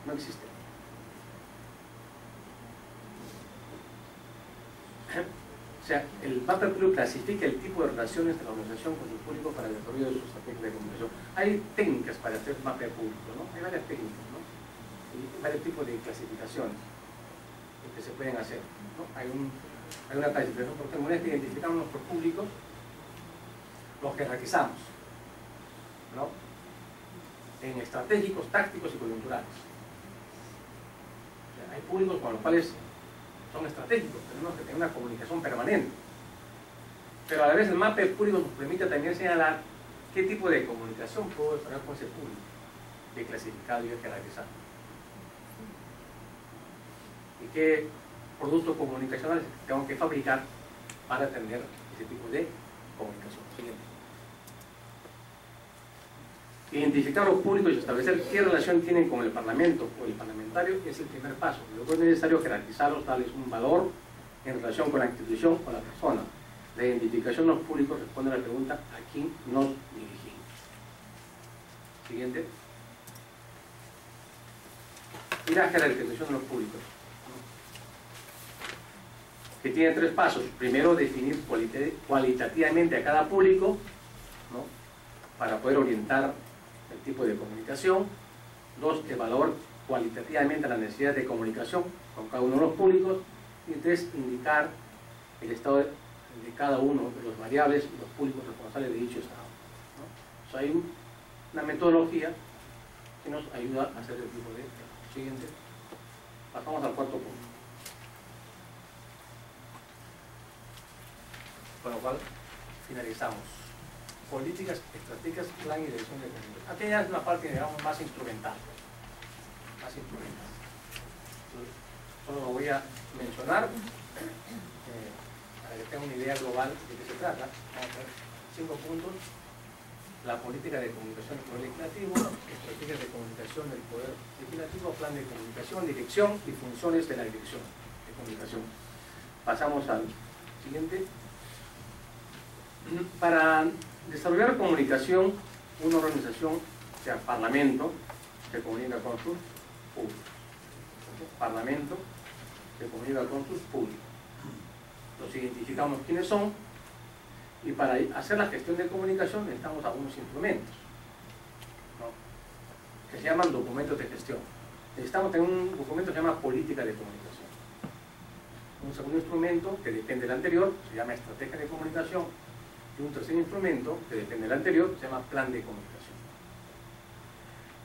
No existe. O sea, el mapa de público clasifica el tipo de relaciones de la organización con su público para el desarrollo de sus estrategias de comunicación. Hay técnicas para hacer mapa de público, ¿no? Hay varias técnicas, ¿no? Y varios tipos de clasificaciones que se pueden hacer, ¿no? Hay una clasificación por ejemplo, identificamos nuestros públicos, los que jerarquizamos, ¿no? En estratégicos, tácticos y coyunturales. O sea, hay públicos con los cuales son estratégicos, tenemos que tener una comunicación permanente. Pero a la vez el mapa de públicos nos permite también señalar qué tipo de comunicación puedo desarrollar con ese público, de clasificado y de jerarquizado. Y qué productos comunicacionales tengo que fabricar para atender ese tipo de comunicación. Siguiente. Identificar los públicos y establecer qué relación tienen con el Parlamento o el parlamentario es el primer paso. Luego es necesario jerarquizarlos, darles un valor en relación con la institución o la persona. La identificación de los públicos responde a la pregunta ¿a quién nos dirigimos? Siguiente. Y la jerarquización de los públicos, que tiene tres pasos. Primero, definir cualitativamente a cada público, ¿no? Para poder orientar el tipo de comunicación. Dos, evaluar cualitativamente la necesidad de comunicación con cada uno de los públicos. Y tres, indicar el estado de cada uno de los variables y los públicos responsables de dicho estado, ¿no? O sea, hay una metodología que nos ayuda a hacer el tipo de... Siguiente. Pasamos al cuarto punto. Con lo cual, finalizamos. Políticas, estratégicas, plan y dirección de crecimiento. Aquí ya es una parte, digamos, más instrumental. Más instrumental. Solo lo voy a mencionar para que tengan una idea global de qué se trata. Vamos a ver 5 puntos. la política de comunicación del Poder Legislativo, estrategias de comunicación del Poder Legislativo, plan de comunicación, dirección y funciones de la dirección de comunicación. Pasamos al siguiente. Para desarrollar comunicación, una organización, o sea, Parlamento, se comunica con sus públicos. Parlamento se comunica con sus públicos. Los identificamos quiénes son, y para hacer la gestión de comunicación necesitamos algunos instrumentos, ¿no?, que se llaman documentos de gestión. Necesitamos tener un documento que se llama política de comunicación. Un segundo instrumento, que depende del anterior, se llama estrategia de comunicación, y un tercer instrumento, que depende del anterior, se llama plan de comunicación.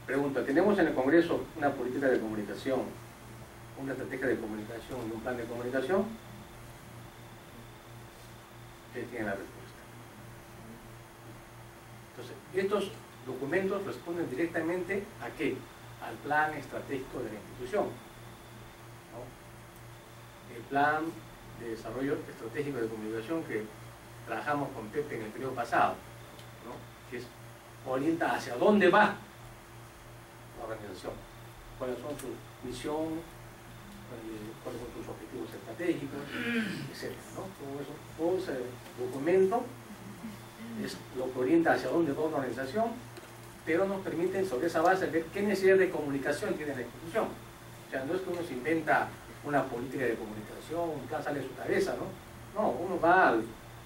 Pregunta, ¿tenemos en el Congreso una política de comunicación, una estrategia de comunicación y un plan de comunicación? ¿Ustedes tienen la respuesta? Entonces, estos documentos responden directamente ¿a qué? Al plan estratégico de la institución, ¿no? El plan de desarrollo estratégico de comunicación que trabajamos con Pepe en el periodo pasado, ¿no?, que orienta hacia dónde va la organización, cuáles son su misión, cuáles son sus objetivos estratégicos, etc., ¿no? Todo ese documento es lo que orienta hacia dónde va una organización, pero nos permite sobre esa base ver qué necesidad de comunicación tiene la institución. O sea, no es que uno se inventa una política de comunicación, un plan sale de su cabeza, ¿no? No, uno va al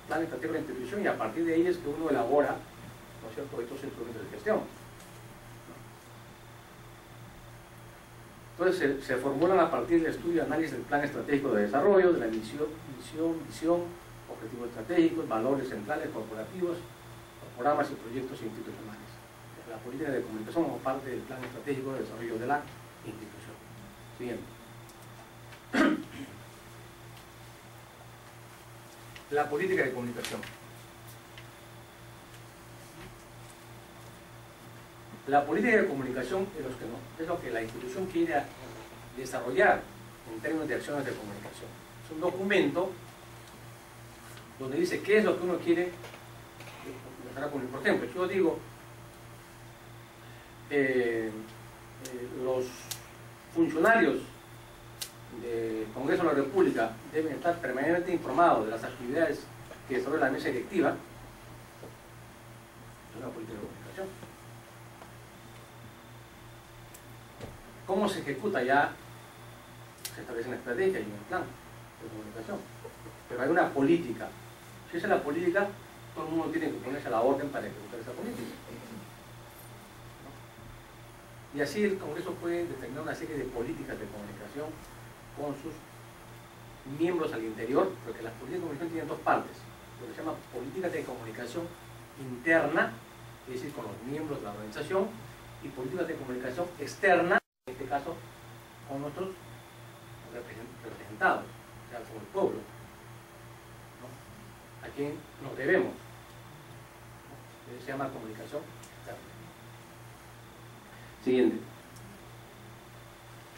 plan estratégico de la institución y a partir de ahí es que uno elabora, ¿no es cierto?, estos instrumentos de gestión. Entonces se formulan a partir del estudio y análisis del plan estratégico de desarrollo, de la visión, objetivos estratégicos, valores centrales corporativos, programas y proyectos institucionales. La política de comunicación como parte del plan estratégico de desarrollo de la institución. Siguiente. La política de comunicación. La política de comunicación es lo que la institución quiere desarrollar en términos de acciones de comunicación. Es un documento donde dice qué es lo que uno quiere desarrollar. Por ejemplo, yo digo, los funcionarios del Congreso de la República deben estar permanentemente informados de las actividades que desarrolla la mesa directiva. Es una política de comunicación. ¿Cómo se ejecuta? Ya se establece una estrategia y un plan de comunicación, pero hay una política. Si esa es la política, todo el mundo tiene que ponerse a la orden para ejecutar esa política, ¿no? Y así el Congreso puede determinar una serie de políticas de comunicación con sus miembros al interior, porque las políticas de comunicación tienen dos partes: lo que se llama políticas de comunicación interna, es decir, con los miembros de la organización, y políticas de comunicación externa, en este caso con nuestros representados, o sea, con el pueblo, ¿no?, a quien nos debemos, ¿no? Se llama comunicación externa. Siguiente.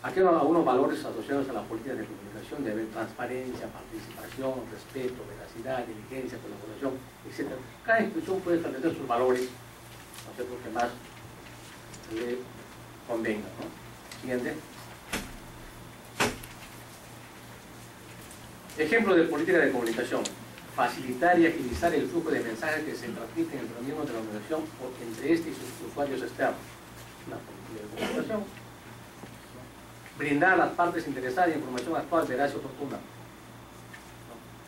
Aquí hay algunos valores asociados a las políticas de comunicación: de haber transparencia, participación, respeto, veracidad, diligencia, colaboración, etc. Cada institución puede establecer sus valores, no sé por qué más le convenga, ¿no? Siguiente. Ejemplo de política de comunicación: facilitar y agilizar el flujo de mensajes que se transmiten entre los miembros de la organización o entre este y sus usuarios externos. Una política de comunicación. Brindar a las partes interesadas información actual, veraz y oportuna.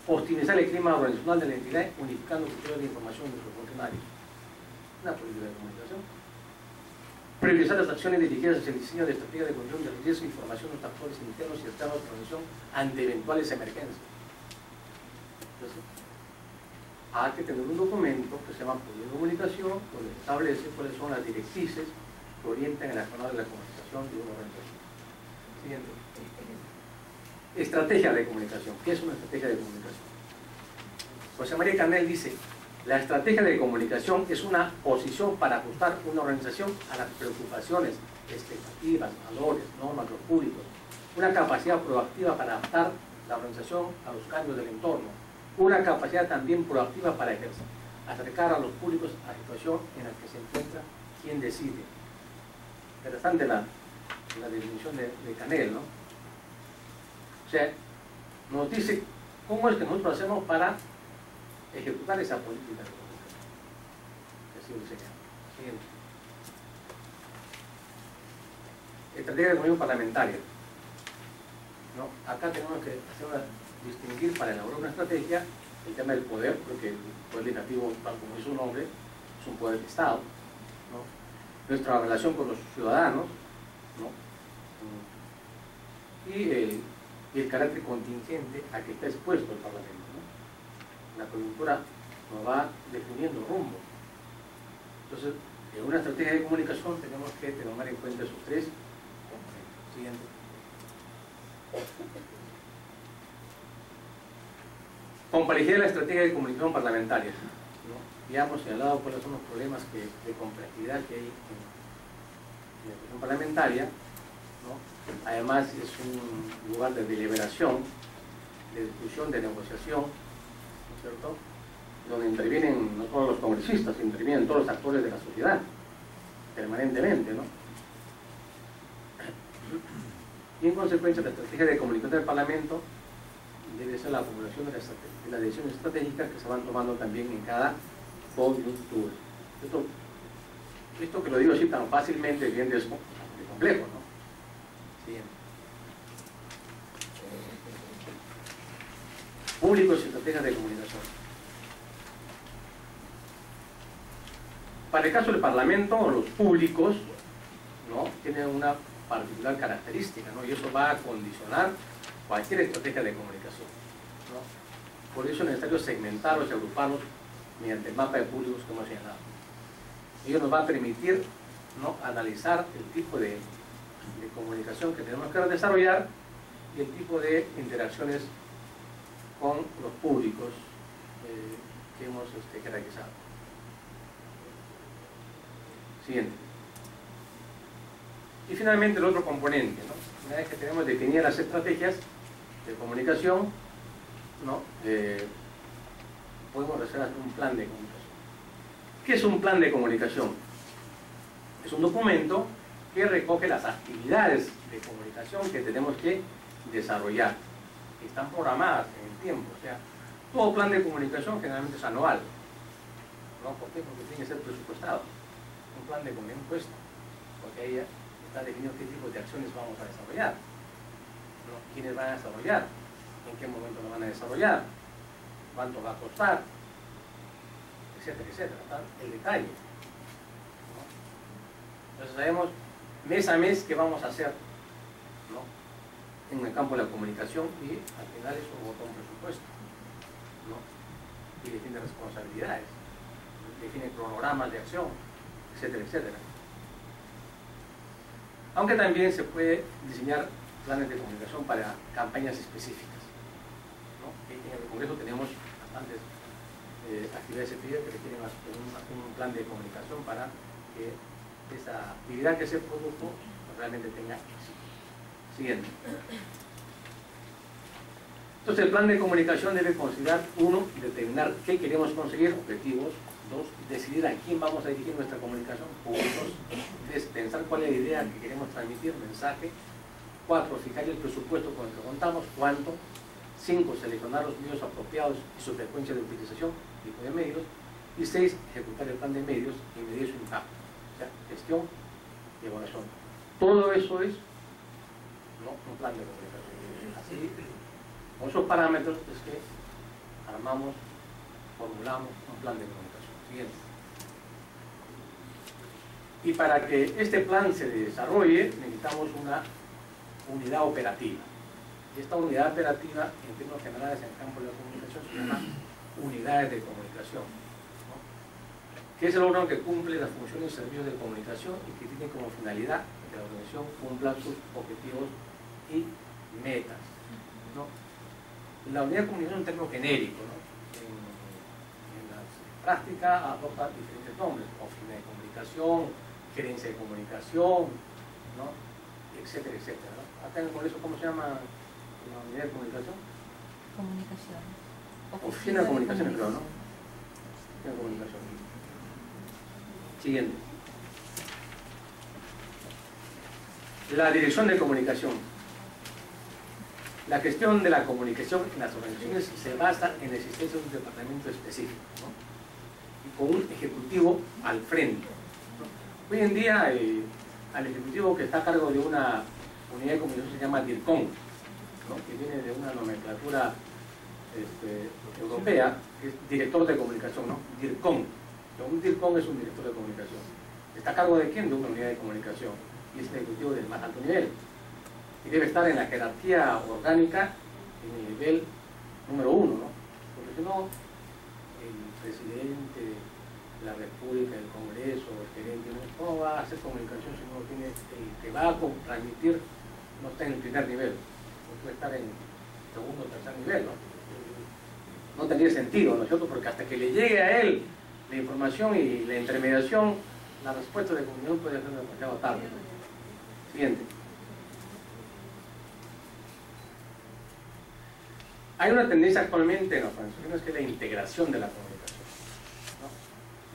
Optimizar el clima organizacional de la entidad unificando criterios de información de sus funcionarios. Una política de comunicación. Priorizar las acciones dirigidas hacia el diseño de estrategias de control de riesgo e información de los actores internos y externos de la organización ante eventuales emergencias. Entonces, hay que tener un documento que se llama política de comunicación, donde se establece cuáles son las directrices que orientan el accionar de la comunicación de una organización. Siguiente. Estrategia de comunicación. ¿Qué es una estrategia de comunicación? José María Canel dice: la estrategia de comunicación es una posición para ajustar una organización a las preocupaciones, expectativas, valores, normas, los públicos. Una capacidad proactiva para adaptar la organización a los cambios del entorno. Una capacidad también proactiva para acercar a los públicos a la situación en la que se encuentra quien decide. Interesante la definición de Canel, ¿no? O sea, nos dice cómo es que nosotros hacemos para ejecutar esa política de comunicación. Así lo señala. Siguiente. Estrategia de comunicación parlamentaria, ¿no? Acá tenemos que distinguir para elaborar una estrategia el tema del poder, porque el poder legislativo, tal como es su nombre, es un poder de Estado, ¿no? Nuestra relación con los ciudadanos, ¿no? Y el carácter contingente a que está expuesto el Parlamento, ¿no? La coyuntura nos va definiendo rumbo. Entonces, en una estrategia de comunicación tenemos que tomar en cuenta esos tres componentes. Siguiente. Complejidad de la estrategia de comunicación parlamentaria, ¿no? Ya hemos señalado cuáles son los problemas de complejidad que hay en la cuestión parlamentaria, ¿no? Además es un lugar de deliberación, de discusión, de negociación, ¿no es cierto?, donde intervienen no solo los congresistas, intervienen todos los actores de la sociedad, permanentemente, ¿no? Y en consecuencia la estrategia de comunicación del Parlamento debe ser la acumulación de las decisiones estratégicas que se van tomando también en cada coyuntura. Esto que lo digo así tan fácilmente, bien es complejo, ¿no? Siguiente. Públicos y estrategias de comunicación. Para el caso del Parlamento, los públicos, ¿no?, tienen una particular característica, ¿no?, y eso va a condicionar cualquier estrategia de comunicación, ¿no? Por eso es necesario segmentarlos y agruparlos mediante el mapa de públicos que hemos señalado. Ello nos va a permitir, ¿no?, analizar el tipo de comunicación que tenemos que desarrollar y el tipo de interacciones con los públicos que hemos jerarquizado. Siguiente. Y finalmente el otro componente, ¿no? Una vez que tenemos definidas las estrategias de comunicación, ¿no?, podemos hacer un plan de comunicación. ¿Qué es un plan de comunicación? Es un documento que recoge las actividades de comunicación que tenemos que desarrollar, que están programadas en el tiempo. O sea, todo plan de comunicación generalmente es anual, ¿no? ¿Por qué? Porque tiene que ser presupuestado. Un plan de comunicación cuesta, porque ahí está definido qué tipo de acciones vamos a desarrollar, ¿no? ¿Quiénes van a desarrollar? ¿En qué momento lo van a desarrollar? ¿Cuánto va a costar? Etcétera, etcétera. Está el detalle, ¿no? Entonces sabemos mes a mes qué vamos a hacer, ¿no?, en el campo de la comunicación, y al final eso vota un presupuesto, ¿no?, y define responsabilidades, define cronogramas de acción, etcétera, etcétera. Aunque también se puede diseñar planes de comunicación para campañas específicas, ¿no? En el Congreso tenemos bastantes actividades específicas que requieren un plan de comunicación para que esa actividad que se produjo realmente tenga éxito. Siguiente. Entonces el plan de comunicación debe considerar, uno, determinar qué queremos conseguir, objetivos; dos, decidir a quién vamos a dirigir nuestra comunicación, públicos; tres, pensar cuál es la idea que queremos transmitir, mensaje; cuatro, fijar el presupuesto con el que contamos, cuánto; cinco, seleccionar los medios apropiados y su frecuencia de utilización, tipo de medios; y seis, ejecutar el plan de medios y medir su impacto. O sea, gestión y evaluación. Todo eso es, ¿no?, un plan de comunicación. Así, con esos parámetros es que armamos, formulamos un plan de comunicación. Siguiente. Y para que este plan se desarrolle necesitamos una unidad operativa. Y esta unidad operativa, en términos generales en el campo de la comunicación, se llama unidades de comunicación, ¿no?, que es el órgano que cumple las funciones y servicios de comunicación y que tiene como finalidad que la organización cumpla sus objetivos y metas, ¿no? La unidad de comunicación es un término genérico, ¿no? En la práctica adopta diferentes nombres: oficina de comunicación, gerencia de comunicación, ¿no?, etcétera, etcétera, ¿no? Acá en el Congreso, ¿cómo se llama la unidad de comunicación? Comunicación. Oficina de comunicación, creo, ¿no? de comunicación. Siguiente. La dirección de comunicación. La gestión de la comunicación en las organizaciones se basa en la existencia de un departamento específico, ¿no? Y con un ejecutivo al frente, ¿no? Hoy en día al ejecutivo que está a cargo de una unidad de comunicación se llama DIRCOM, ¿no? Que viene de una nomenclatura europea, que es director de comunicación, ¿no? DIRCOM. Un DIRCOM es un director de comunicación. ¿Está a cargo de quién? De una unidad de comunicación. Y es el ejecutivo del más alto nivel. Y debe estar en la jerarquía orgánica en el nivel número 1, ¿no? Porque si no, el presidente de la República, el Congreso, el gerente, no va a hacer comunicación si no tiene el que va a transmitir, no está en el primer nivel, puede estar en segundo o tercer nivel, ¿no? No tendría sentido, ¿no es cierto? Porque hasta que le llegue a él la información y la intermediación, la respuesta de comunicación puede ser demasiado tarde. Siguiente. Hay una tendencia actualmente en las organizaciones que es la integración de la comunicación, ¿no?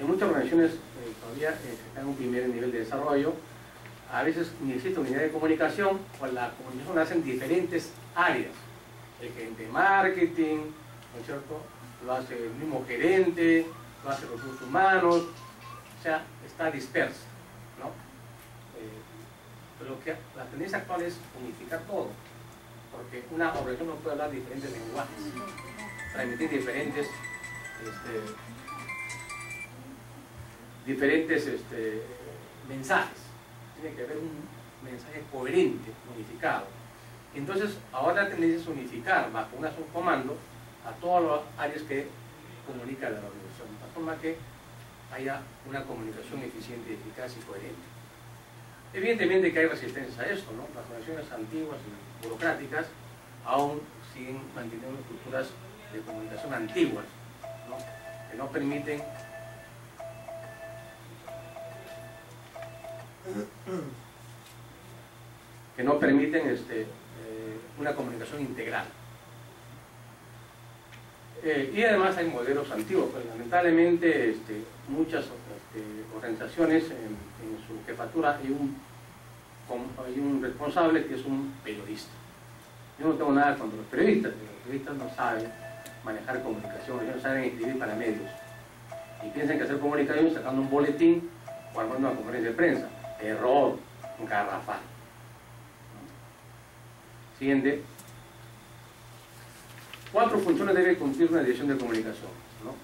En muchas organizaciones todavía están en un primer nivel de desarrollo. A veces ni existe unidad de comunicación, o la comunicación la hacen diferentes áreas. El gerente de marketing, ¿no es cierto? Lo hace el mismo gerente, lo hace los recursos humanos, o sea, está disperso, ¿no? Pero la tendencia actual es unificar todo, porque una organización no puede hablar diferentes lenguajes, transmitir diferentes mensajes. Tiene que haber un mensaje coherente, unificado. Entonces, ahora la tendencia es unificar bajo un solo comando a todas las áreas que comunica la organización, de forma que haya una comunicación eficiente, eficaz y coherente. Evidentemente que hay resistencia a esto, ¿no? Las organizaciones antiguas y burocráticas aún siguen manteniendo estructuras de comunicación antiguas, ¿no? Que no permiten una comunicación integral. Y además hay modelos antiguos, pues lamentablemente muchas organizaciones en su jefatura hay un responsable que es un periodista. Yo no tengo nada contra los periodistas, pero los periodistas no saben manejar comunicación, ellos no saben escribir para medios. Y piensan que hacer comunicación sacando un boletín o armando una conferencia de prensa. Error, un garrafal. Siguiente. 4 funciones debe cumplir una dirección de comunicación, ¿no?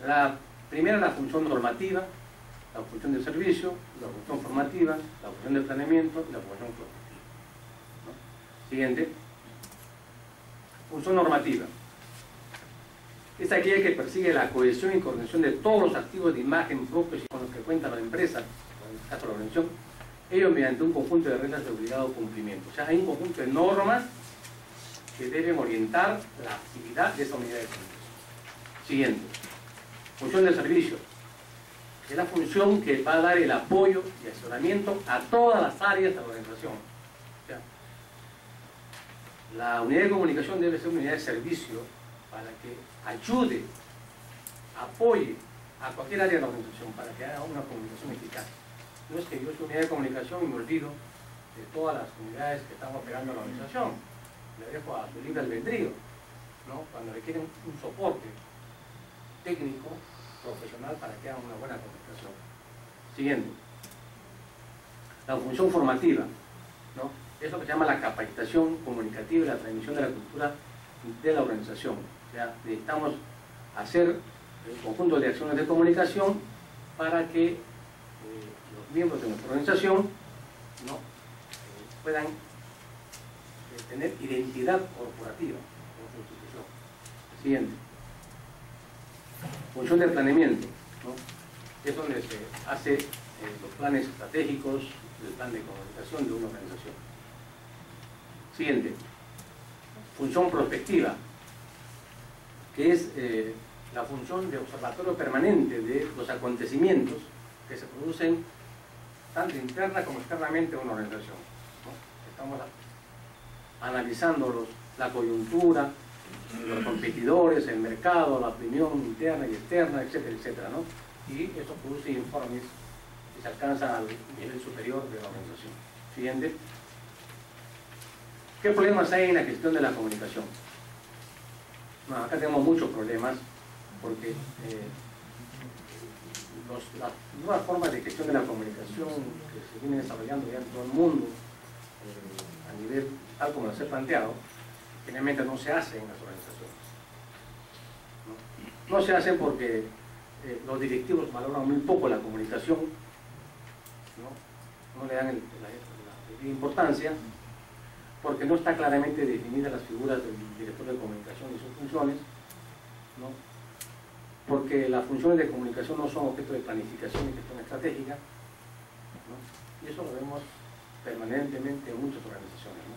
La primera, la función normativa, la función de servicio, la función formativa, la función de planeamiento y la función prospectiva, ¿no? Siguiente. Función normativa. Es aquella que persigue la cohesión y coordinación de todos los activos de imagen propios con los que cuenta la empresa, en este caso la organización, ello mediante un conjunto de reglas de obligado cumplimiento. O sea, hay un conjunto de normas que deben orientar la actividad de esa unidad de comunicación. Siguiente. Función de servicio. Es la función que va a dar el apoyo y asesoramiento a todas las áreas de la organización. O sea, la unidad de comunicación debe ser una unidad de servicio para que ayude, apoye a cualquier área de la organización para que haga una comunicación eficaz. No es que yo soy unidad de comunicación y me olvido de todas las unidades que están operando en la organización. Le dejo a su libre albedrío, ¿no? Cuando requieren un soporte técnico, profesional, para que hagan una buena comunicación. Siguiente. La función formativa, ¿no? Es lo que se llama la capacitación comunicativa y la transmisión de la cultura de la organización. O sea, necesitamos hacer el conjunto de acciones de comunicación para que los miembros de nuestra organización, ¿no? Puedan tener identidad corporativa en su institución. Siguiente. Función de planeamiento, ¿no? Es donde se hace los planes estratégicos, el plan de comunicación de una organización. Siguiente. Función prospectiva, que es la función de observatorio permanente de los acontecimientos que se producen tanto interna como externamente en una organización, ¿no? Estamos analizando la coyuntura, los competidores, el mercado, la opinión interna y externa, etcétera, etcétera, ¿no? Y eso produce informes que se alcanzan al nivel superior de la organización. Siguiente. ¿Qué problemas hay en la gestión de la comunicación? Bueno, acá tenemos muchos problemas porque las nuevas formas de gestión de la comunicación que se vienen desarrollando ya en todo el mundo, a nivel tal como lo he planteado, finalmente no se hacen en las organizaciones. No se hacen porque los directivos valoran muy poco la comunicación, no le dan la importancia, porque no está claramente definida las figuras del director de comunicación y sus funciones, ¿no? Porque las funciones de comunicación no son objeto de planificación y gestión estratégica, ¿no? Y eso lo vemos permanentemente en muchas organizaciones, ¿no?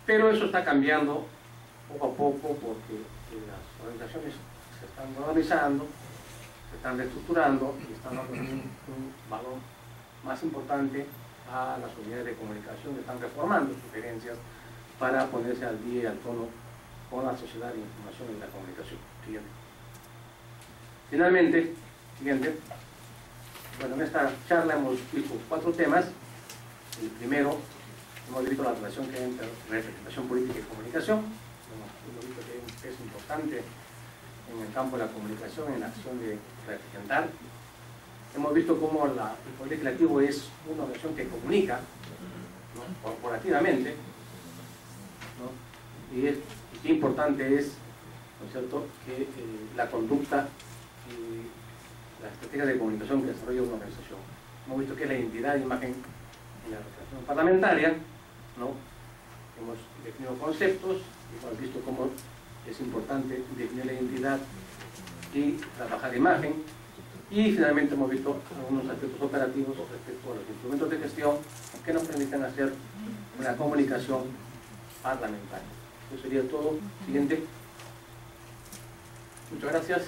Pero eso está cambiando poco a poco porque las organizaciones se están modernizando, se están reestructurando y están dando un valor más importante a las unidades de comunicación, que están reformando sus gerencias para ponerse al día y al tono con la sociedad de información y la comunicación. Siguiente. Finalmente, bueno, en esta charla hemos visto 4 temas. El primero, hemos visto la relación que hay entre representación política y comunicación. Hemos visto que es importante en el campo de la comunicación, en la acción de representar. Hemos visto cómo el poder legislativo es una organización que comunica, ¿no?, corporativamente, ¿no? Y qué importante es, ¿no es cierto?, que la conducta y la estrategia de comunicación que desarrolla una organización. Hemos visto que es la identidad de imagen en la representación parlamentaria, ¿no? Hemos definido conceptos, hemos visto cómo es importante definir la identidad y trabajar imagen, y finalmente hemos visto algunos aspectos operativos respecto a los instrumentos de gestión que nos permiten hacer una comunicación parlamentaria. Eso sería todo. Siguiente. Muchas gracias.